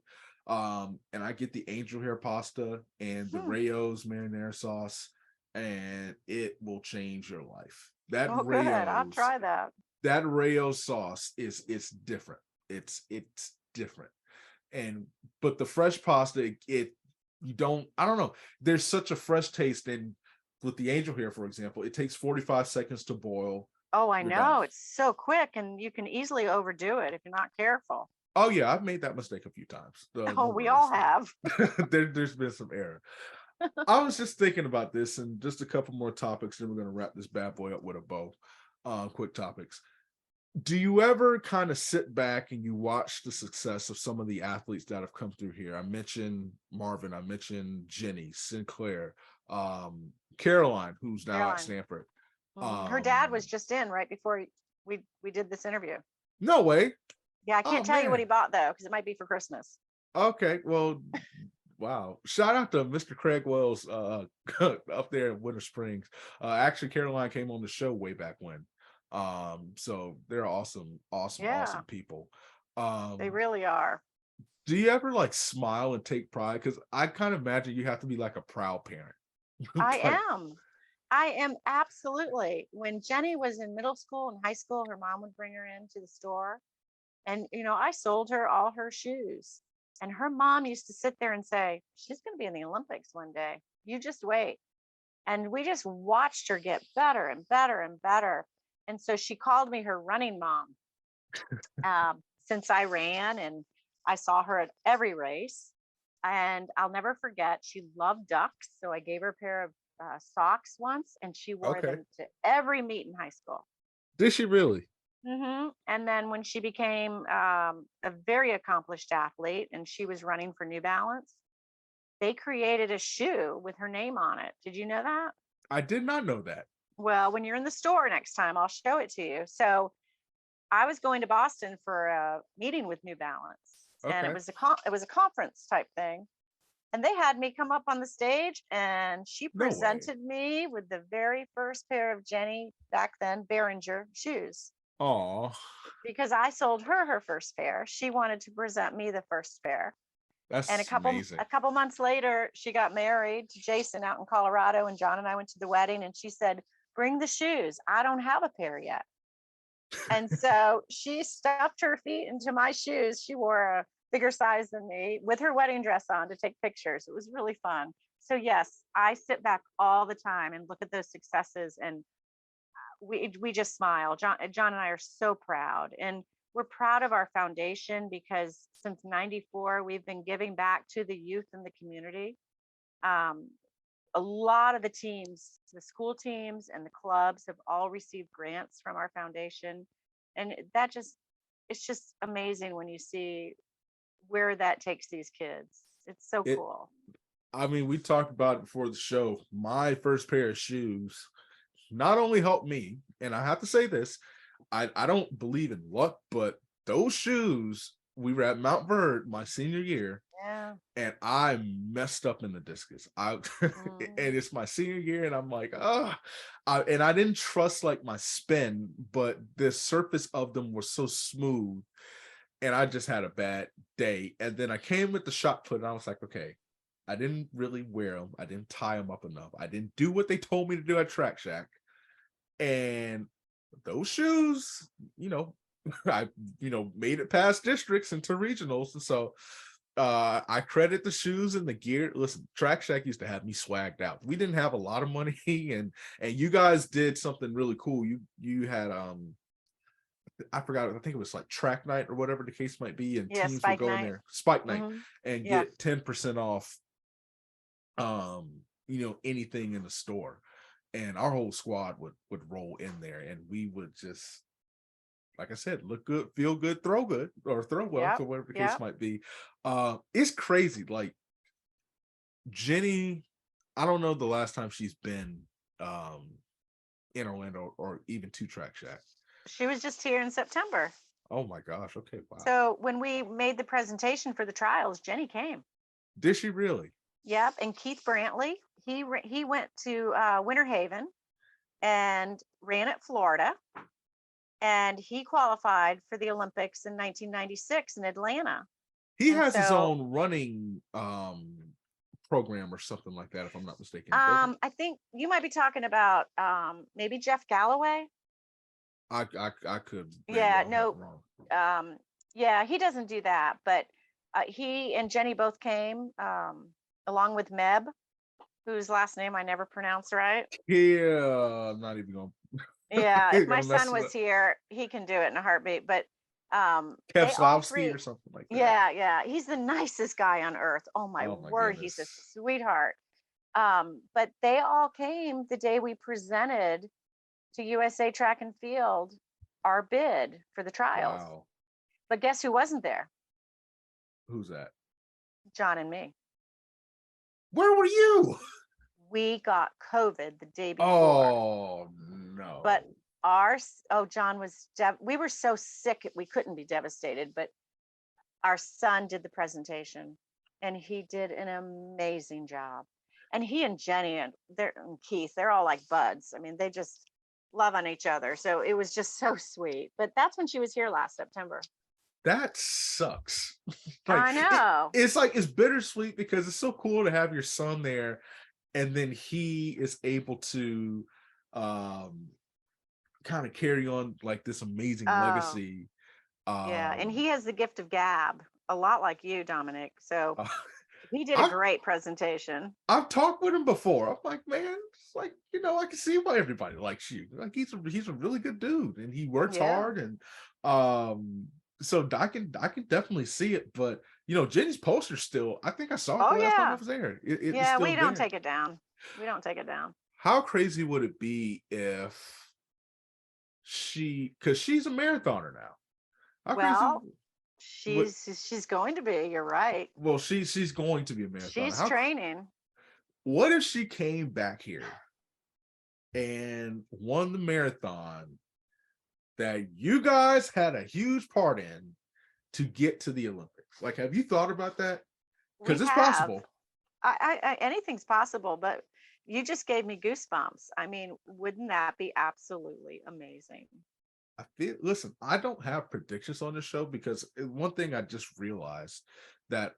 And I get the angel hair pasta and the Hmm. Rayo's marinara sauce, and it will change your life. Oh, good. I'll try that. That Rayo sauce is it's different. It's different. And but the fresh pasta, it you don't, I don't know. There's such a fresh taste. And with the angel hair, for example, it takes 45 seconds to boil. Oh, I You're done. know. It's so quick and you can easily overdo it if you're not careful. Oh yeah, I've made that mistake a few times. Oh, No we all worries. have. There's been some error. I was just thinking about this and just a couple more topics, then we're going to wrap this bad boy up with a bow. Quick topics. Do you ever kind of sit back and you watch the success of some of the athletes that have come through here? I mentioned Marvin, I mentioned Jenny, Sinclair, Caroline, who's now at Caroline. Stanford. Her dad Um, was just in right before we did this interview. no way. Yeah, I Oh can't tell you what he man. bought though, because it might be for Christmas. Okay. Well, wow. Shout out to Mr. Craig Wells up there in Winter Springs. Actually, Caroline came on the show way back when. So they're awesome, awesome, Yeah, awesome people. they Um, really are. do you ever like smile and take pride? Because I kind of imagine you have to be like a proud parent. I Like, am. I am absolutely. When Jenny was in middle school and high school, her mom would bring her into the store. And, I sold her all her shoes. And her mom used to sit there and say, she's going to be in the Olympics one day. You just wait. And we just watched her get better and better and better. And so she called me her running mom, since I ran and I saw her at every race. And I'll never forget, she loved ducks. So I gave her a pair of socks once and she wore okay. them to every meet in high school. Did she really? And then when she became a very accomplished athlete and she was running for New Balance, they created a shoe with her name on it. Did you know that? I did not know that. Well, when you're in the store next time, I'll show it to you. So I was going to Boston for a meeting with New Balance, and Okay. it was a conference type thing. And they had me come up on the stage, and she No way. presented me with the very first pair of Jenny back then Behringer shoes. Oh, Because I sold her her first pair. She wanted to present me the first pair. And that's amazing. a couple months later, she got married to Jason out in Colorado, and John and I went to the wedding. And she said, "Bring the shoes. I don't have a pair yet." And so she stuffed her feet into my shoes. She wore a bigger size than me with her wedding dress on to take pictures. It was really fun. So yes, I sit back all the time and look at those successes, and we just smile. John and I are so proud, and we're proud of our foundation because since '94 we've been giving back to the youth in the community. Um, a lot of the teams, the school teams and the clubs have all received grants from our foundation, and that just it's just amazing when you see where that takes these kids. It's so It. cool. I mean, we talked about it before the show. My first pair of shoes not only helped me, and I have to say this, I don't believe in luck, but those shoes, we were at Mount Verde my senior year, Yeah. and I messed up in the discus. I and Mm. it's my senior year, and I'm like, and I didn't trust like my spin, but the surface of them was so smooth, and I just had a bad day. And then I came with the shot put, and I was like, okay, I didn't really wear them. I didn't tie them up enough. I didn't do what they told me to do at Track Shack. And those shoes, you know, I made it past districts into regionals. And so I credit the shoes and the gear. Listen, Track Shack used to have me swagged out. We didn't have a lot of money, and you guys did something really cool. You had I forgot, I think it was like track night or whatever the case might be, and Yeah, teams would spike go in night. there, spike night, Hmm. and Yeah. get 10% off anything in the store. And our whole squad would roll in there, and we would just like I said, look good, feel good, throw good, or throw well, Yep. so whatever the case Yep. might be. It's crazy. Like Jenny, I don't know the last time she's been in Orlando or even to Track Shack. She was just here in September. Oh my gosh. Okay. Wow. So when we made the presentation for the trials, Jenny came. Did she really? Yep. And Keith Brantley, he went to Winter Haven and ran at Florida, and he qualified for the Olympics in 1996 in Atlanta. He And has his so own running program or something like that, if I'm not mistaken, doesn't he? I think you might be talking about maybe Jeff Galloway. I could very Yeah, well have no, it wrong. yeah, he doesn't do that, but he and Jenny both came along with Meb, whose last name I never pronounce right. Yeah, I'm not even Yeah, if my gonna mess son it was up. here, he can do it in a heartbeat. But they all Kevslovsky three, or something like that. yeah, yeah, he's the nicest guy on earth. Oh my Oh my word, he's a goodness. sweetheart. But they all came the day we presented to USA Track and Field our bid for the trials. Wow. But guess who wasn't there? Who's that? John and me. Where were you? We got COVID the day before, Oh no. but John was, we were so sick we couldn't be devastated, but our son did the presentation and he did an amazing job. And he and Jenny and Keith, they're all like buds. I mean, they just love on each other. So it was just so sweet. But that's when she was here last September. That sucks. Like I know. it's like it's bittersweet because it's so cool to have your son there, and then he is able to kind of carry on like this amazing Oh, legacy. yeah. And Um he has the gift of gab, a lot like you, Dominic. So uh, he did a I've great presentation. I've talked with him before. I'm like, man, it's like, I can see why everybody likes you. Like he's a really good dude and he works Yeah. hard, and so I can definitely see it. But Jenny's poster still, I think I saw it the Oh, last time I yeah. was there. It's Yeah. still We don't there. take it down. We don't take it down. How crazy would it be if because she's a marathoner now. How crazy? Well, What? she's going to be. You're right. Well, she's going to be a marathoner. She's How? training. What if she came back here and won the marathon that you guys had a huge part in to get to the Olympics? Like, have you thought about that? We Because it's have. possible. Anything's possible, but you just gave me goosebumps. I mean, wouldn't that be absolutely amazing? Listen, I don't have predictions on the show because one thing I just realized that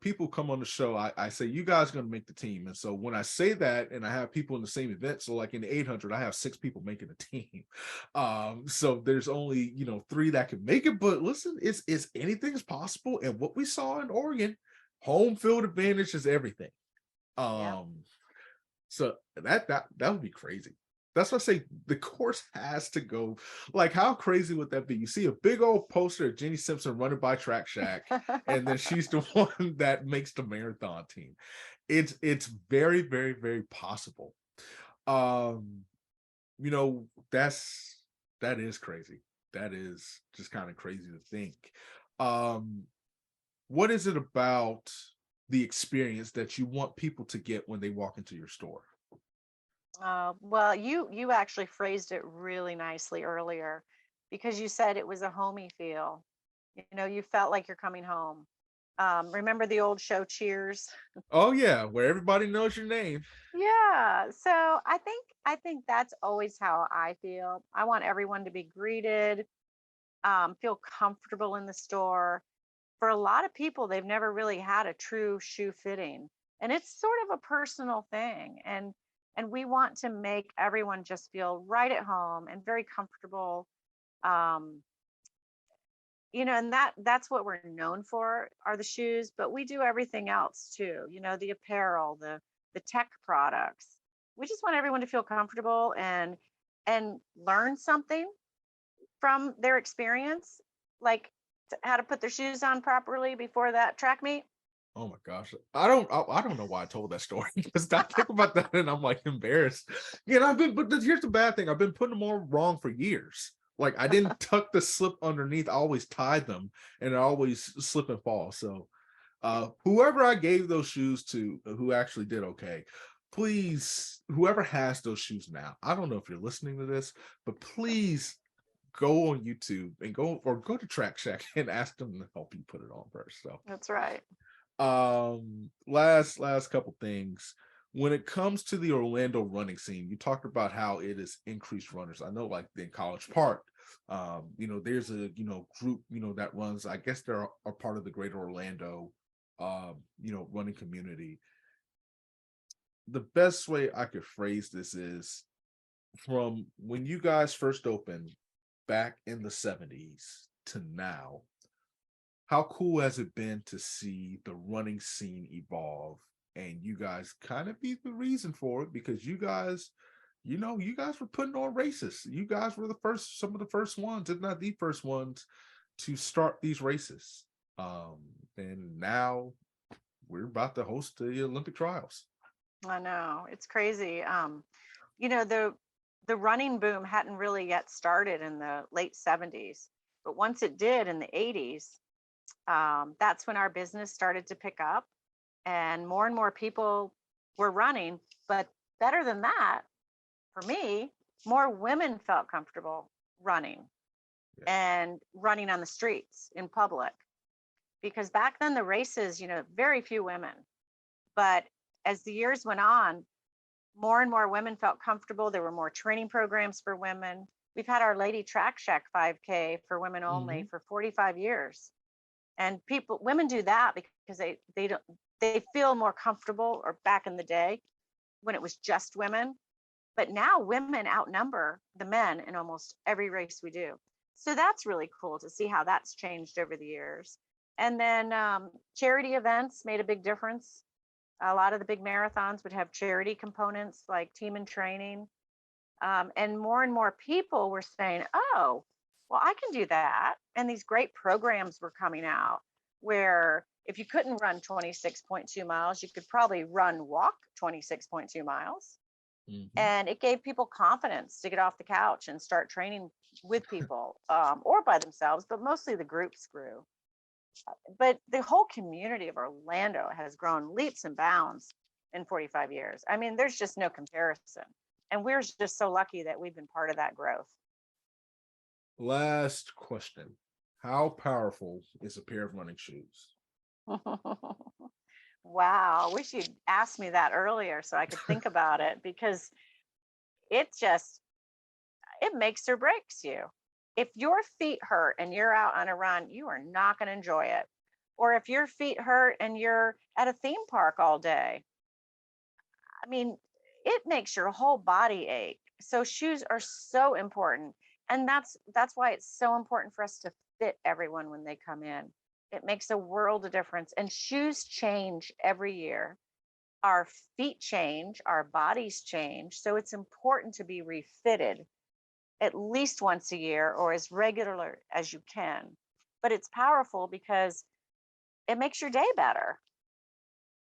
people come on the show, I say you guys are going to make the team, and so when I say that and I have people in the same event, so like in the 800 I have 6 people making the team, so there's only 3 that can make it. But listen, it's anything is possible, and what we saw in Oregon, home field advantage is everything. Yeah. So that would be crazy. That's why I say the course has to go. Like, how crazy would that be? You see a big old poster of Jenny Simpson running by Track Shack, and then she's the one that makes the marathon team. It's very, very, very possible. Um, that is crazy. That is just kind of crazy to think. Um, what is it about the experience that you want people to get when they walk into your store? Well, you actually phrased it really nicely earlier because you said it was a homey feel. You felt like you're coming home. Remember the old show Cheers? Oh yeah, where everybody knows your name. Yeah. So I think that's always how I feel. I want everyone to be greeted, feel comfortable in the store. For a lot of people, they've never really had a true shoe fitting, and it's sort of a personal thing. And we want to make everyone just feel right at home and very comfortable. Um, and that's what we're known for are the shoes, but we do everything else too. The apparel, the tech products. We just want everyone to feel comfortable and learn something from their experience, like how to put their shoes on properly before that track meet. Oh my gosh, I don't know why I told that story because I think about that and I'm like embarrassed. But here's the bad thing: I've been putting them all wrong for years. Like I didn't tuck the slip underneath. I always tied them and I always slip and fall. So whoever I gave those shoes to who actually did okay, please, whoever has those shoes now, I don't know if you're listening to this, but please go on YouTube and go to Track Shack and ask them to help you put it on first. So That's right. last couple things. When it comes to the Orlando running scene, you talked about how it is increased runners. I know, like in College Park, there's a group that runs. I guess they're a part of the Greater Orlando, running community. The best way I could phrase this is from when you guys first opened back in the 70s to now. How cool has it been to see the running scene evolve and you guys kind of be the reason for it because you guys were putting on races. You guys were some of the first ones, if not the first ones, to start these races. And now we're about to host the Olympic trials. I know, it's crazy. The running boom hadn't really yet started in the late 70s, but once it did in the 80s, that's when our business started to pick up and more people were running. But better than that, for me, more women felt comfortable running and running on the streets in public. Because back then the races, very few women. But as the years went on, more and more women felt comfortable. There were more training programs for women. We've had our Lady Track Shack 5K for women only for 45 years. And women do that because they feel more comfortable, or back in the day when it was just women. But now women outnumber the men in almost every race we do. So that's really cool to see how that's changed over the years. And then charity events made a big difference. A lot of the big marathons would have charity components like team and training. And more people were saying, oh, well, I can do that. And these great programs were coming out where if you couldn't run 26.2 miles, you could probably walk 26.2 miles. And it gave people confidence to get off the couch and start training with people or by themselves, but mostly the groups grew. But the whole community of Orlando has grown leaps and bounds in 45 years. I mean, there's just no comparison. And we're just so lucky that we've been part of that growth. Last question. How powerful is a pair of running shoes? Wow. I wish you'd asked me that earlier so I could think about it, because it makes or breaks you. If your feet hurt and you're out on a run, you are not going to enjoy it. Or if your feet hurt and you're at a theme park all day, I mean, it makes your whole body ache. So shoes are so important. And that's why it's so important for us to fit everyone when they come in. It makes a world of difference. And shoes change every year. Our feet change, our bodies change. So it's important to be refitted at least once a year or as regular as you can. But it's powerful because it makes your day better.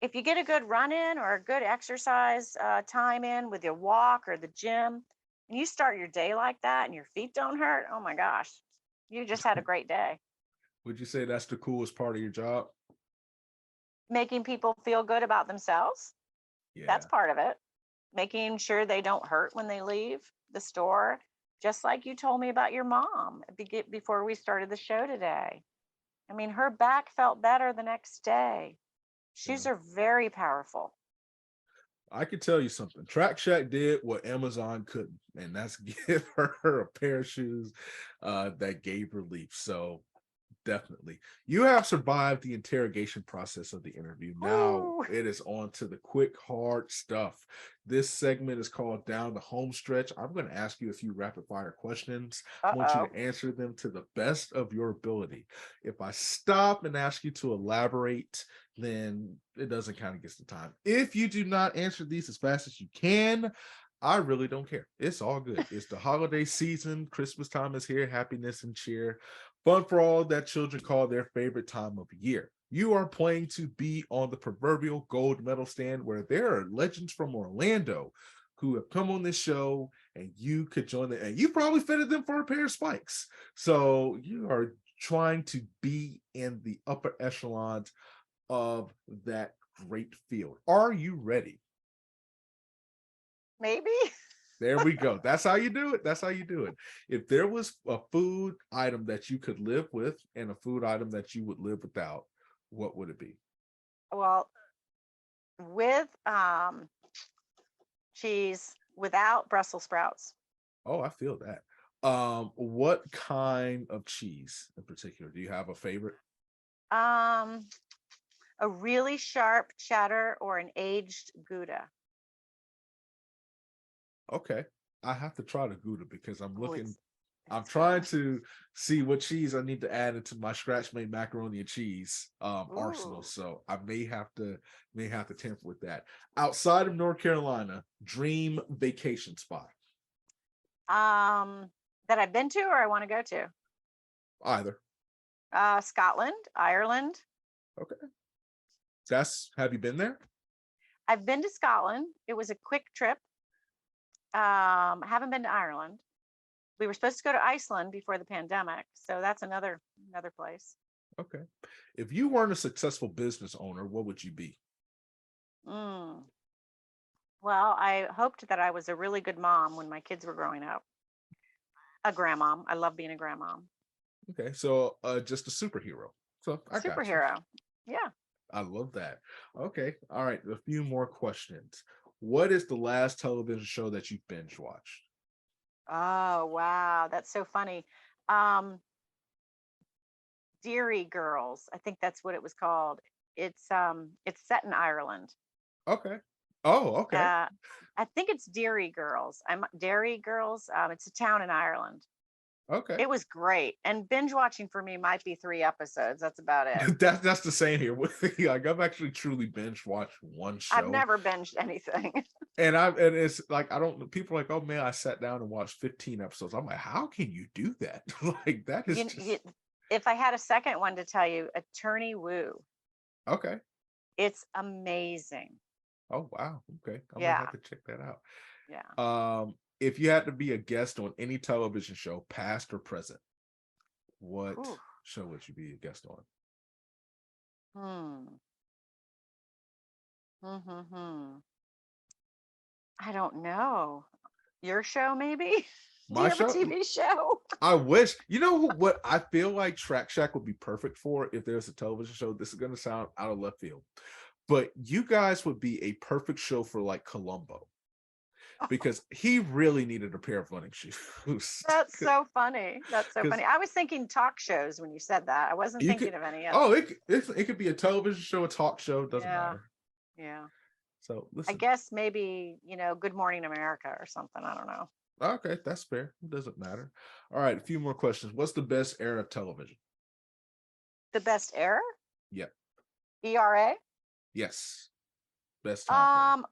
If you get a good run in or a good exercise time in with your walk or the gym, and you start your day like that and your feet don't hurt, oh my gosh, you just had a great day. Would you say that's the coolest part of your job? Making people feel good about themselves. Yeah. That's part of it. Making sure they don't hurt when they leave the store. Just like you told me about your mom before we started the show today. I mean, her back felt better the next day. Shoes are very powerful. I could tell you something. Track Shack did what Amazon couldn't, and that's give her a pair of shoes that gave relief. So definitely. You have survived the interrogation process of the interview. Now it is on to the quick, hard stuff. This segment is called Down the Home Stretch. I'm going to ask you a few rapid fire questions. I want you to answer them to the best of your ability. If I stop and ask you to elaborate, then it doesn't count against the time. If you do not answer these as fast as you can, I really don't care. It's all good. It's the holiday season. Christmas time is here. Happiness and cheer. Fun for all that children call their favorite time of year. You are playing to be on the proverbial gold medal stand where there are legends from Orlando who have come on this show, and you could join them, and you probably fitted them for a pair of spikes. So you are trying to be in the upper echelons of that great field. Are you ready? Maybe. There we go. That's how you do it. That's how you do it. If there was a food item that you could live with and a food item that you would live without, what would it be? Well, with cheese, without Brussels sprouts. Oh, I feel that. What kind of cheese in particular? Do you have a favorite? Um, a really sharp cheddar or an aged Gouda. Okay. I have to try the Gouda because I'm Oh, looking, I'm it's trying good. to see what cheese I need to add into my scratch made macaroni and cheese arsenal. Ooh. So I may have to tamper with that. Outside of North Carolina, dream vacation spot. That I've been to or I want to go to. Either. Scotland, Ireland. Okay. Have you been there? I've been to Scotland. It was a quick trip. I haven't been to Ireland. We were supposed to go to Iceland before the pandemic, so that's another place. Okay. If you weren't a successful business owner, what would you be? Mm. Well, I hoped that I was a really good mom when my kids were growing up. A grandmom. I love being a grandmom. Okay. So just a superhero. So I got you. Superhero. Yeah. I love that. Okay. All right. A few more questions. What is the last television show that you binge watched? Oh, wow. That's so funny. Um, Deary Girls. I think that's what it was called. It's set in Ireland. Okay. Oh, okay. Uh I think it's Deary Girls. I'm Derry Girls. It's a town in Ireland. Okay. It was great. And binge watching for me might be 3 episodes. That's about it. That's the same here. Like I've actually truly binge watched one I've show. never binged anything. And it's like I don't people are like, oh man, I sat down and watched 15 episodes. I'm like, how can you do that? Like that is You, just if I had a second one to tell you, Attorney Woo. okay. It's amazing. Oh wow. Okay. I'm gonna Yeah. have to check that out. Yeah. If you had to be a guest on any television show, past or present, what Whew. show would you be a guest on? Hmm. Hmm. I don't know. Your show, maybe? Do My you have a show? TV show? I wish. You know what I feel like Track Shack would be perfect for if there's a television show. This is gonna sound out of left field, but you guys would be a perfect show for like Columbo because he really needed a pair of running shoes. That's so funny. That's so Because funny. I was thinking talk shows when you said that. I wasn't you could, thinking of any oh, other. it could be a television show, a talk show, doesn't Yeah. matter. Yeah. So I listen, guess maybe, Good Morning America or something. I don't know. okay, that's fair. It doesn't matter. All right, a few more questions. What's the best era of television? The best era? Yep. ERA? Yes. Best time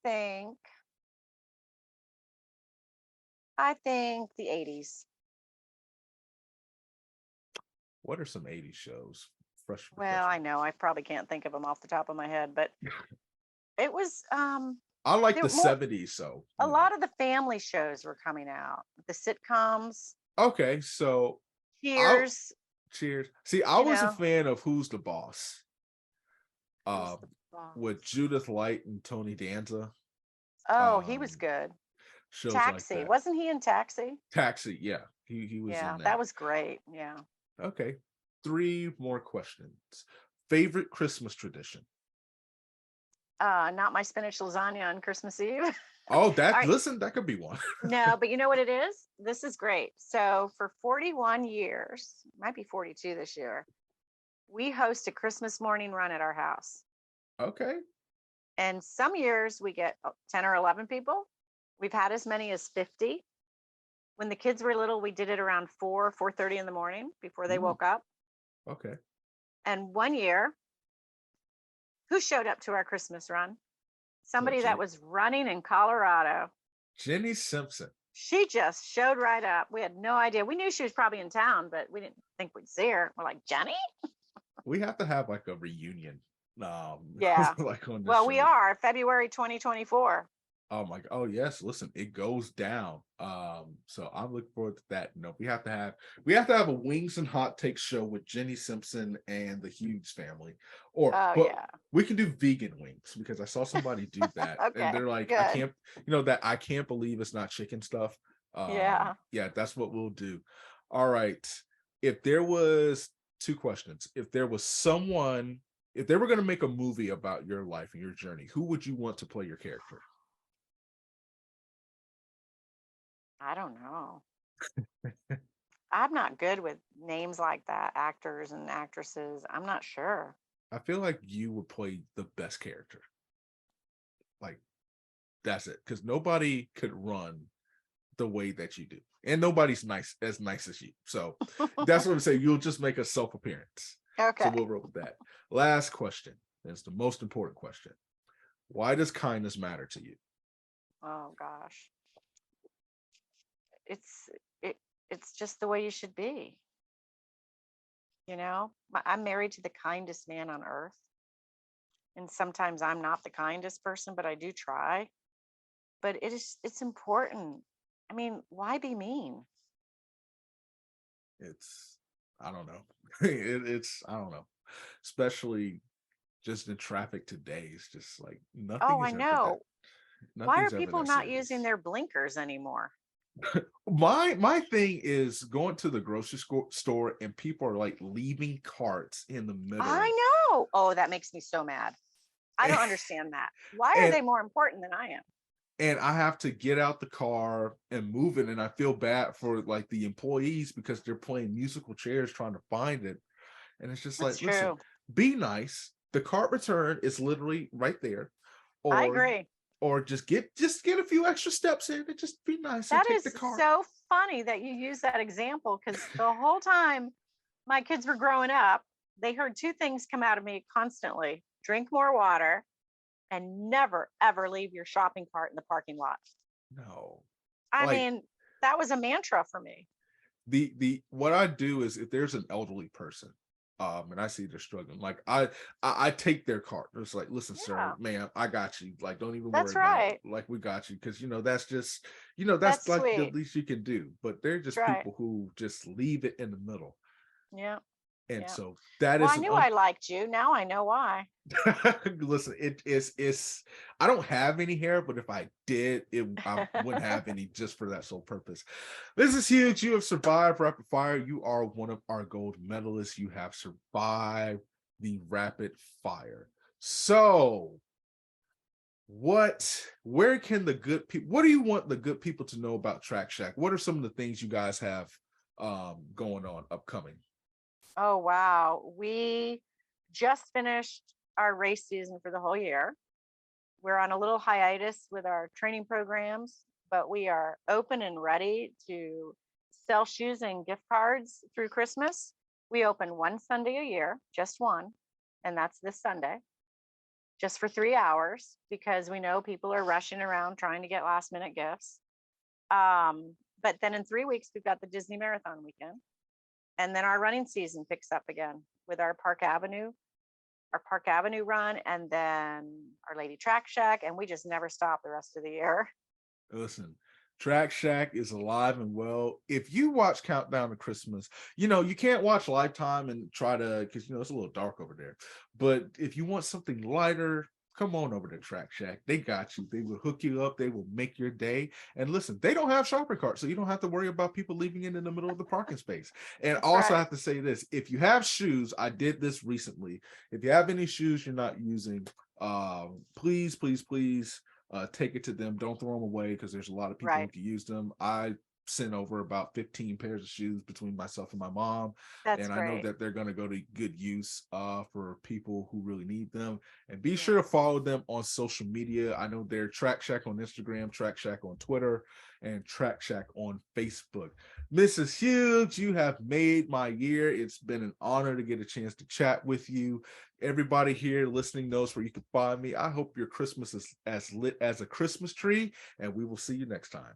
frame. I think the 80s. What are some 80s shows? Fresh Well, refresh. I know I probably can't think of them off the top of my head, but it was I like there the were more 70s, so a lot of the family shows were coming out. The sitcoms, Okay, so I'll Cheers, cheers. See, I you was a know. fan of Who's the Boss? Who's Um the boss? with Judith Light and Tony Danza. Oh, he was Um good. shows like Taxi. that. Wasn't he in Taxi? Taxi, yeah. He was in Yeah, that that. was great. Yeah. Okay. Three more questions. Favorite Christmas tradition? Not my spinach lasagna on Christmas Eve. All Oh, that right. listen, that could be one. No, but you know what it is? This is great. So for 41 years, might be 42 this year, we host a Christmas morning run at our house. Okay. And some years we get 10 or 11 people. We've had as many as 50. When the kids were little, we did it around 4:30 in the morning before they Ooh, woke up. okay. And one year, who showed up to our Christmas run? What, Somebody that was running in Colorado. Jenny Simpson? She just showed right up. We had no idea. We knew she was probably in town, but we didn't think we'd see her. We're like, Jenny? We have to have like a reunion. Yeah. Like on this Well, we show. are February 2024. Oh my, oh yes, listen, it goes down. So I'm looking forward to that. We have to have a wings and hot take show with Jenny Simpson and the Hughes family. Oh But yeah. we can do vegan wings because I saw somebody do that and Okay, they're like, I good. can't, I can't believe it's not chicken stuff. Yeah. Yeah, that's what we'll do. All right. If there was two questions, if they were going to make a movie about your life and your journey, who would you want to play your character? I don't know. I'm not good with names like that, actors and actresses. I'm not sure. I feel like you would play the best character. Like that's it, because nobody could run the way that you do, and nobody's nice as you. So that's what I'm saying. You'll just make a self appearance. So Okay. we'll roll with that. Last question. That's the most important question. Why does kindness matter to you? Oh gosh. It's it it's just the way you should be, you know? I'm married to the kindest man on earth, and sometimes I'm not the kindest person, but I do try. But it's important. I mean, why be mean? It's I don't know. It's I don't know. Especially just in traffic today. It's just like Oh, I know. Why are nothing's ever people that not using serious. their blinkers anymore? My thing is going to the grocery store and people are like leaving carts in the I middle. know. Oh, that makes me so mad. I don't understand that. Why are and they more important than I am? and I have to get out the car and move it, and I feel bad for like the employees because they're playing musical chairs trying to find it. And it's just That's like, listen, true. be nice. The cart return is literally right there. I Or agree. just get a few extra steps in and just be nice and That take is the cart. so funny that you use that example because the whole time my kids were growing up, they heard two things come out of me constantly: drink more water and never, ever leave your shopping cart in the parking lot. No. I Like mean, that was a mantra for me. the what I do is if there's an elderly person, and I see they're struggling, like I take their cart. It's like, listen, sir, Yeah, ma'am, I got you. Like, don't even worry that's about it. right. Like, we got you, because that's just that's That's like the sweet. least you can do. But they're That's just right. people who just leave it in the middle, Yeah. and Yeah. so that Well, is I an knew I liked you. Now I know why. listen, it's I don't have any hair, but if I did, I wouldn't have any, just for that sole purpose. This is huge. You have survived rapid fire. You are one of our gold medalists. You have survived the rapid fire. So where can the good people, what do you want the good people to know about Track Shack? What are some of the things you guys have going on upcoming? Oh, wow. We just finished our race season for the whole year. We're on a little hiatus with our training programs, but we are open and ready to sell shoes and gift cards through Christmas. We open one Sunday a year, just one, and that's this Sunday, just for 3 hours because we know people are rushing around trying to get last minute gifts. But then in 3 weeks, we've got the Disney Marathon weekend. And then our running season picks up again with our Park Avenue run, and then Our Lady Track Shack. And we just never stop the rest of the year. Listen, Track Shack is alive and well. If you watch Countdown to Christmas, you can't watch Lifetime and try to, because it's a little dark over there. But if you want something lighter, come on over to Track Shack. They got you. They will hook you up. They will make your day. And listen, they don't have shopping carts, so you don't have to worry about people leaving it in the middle of the parking space. And That's also, I right. have to say this: if you have shoes, I did this recently. If you have any shoes you're not using, please, please, please take it to them. Don't throw them away, because there's a lot of people who Right. can use them. I sent over about 15 pairs of shoes between myself and my mom, That's and I know great. that they're going to go to good use for people who really need them. And be sure to Yes. follow them on social media. I know they're Track Shack on Instagram, Track Shack on Twitter, and Track Shack on Facebook. Mrs. Hughes, you have made my year. It's been an honor to get a chance to chat with you. Everybody here listening knows where you can find me. I hope your Christmas is as lit as a Christmas tree, and we will see you next time.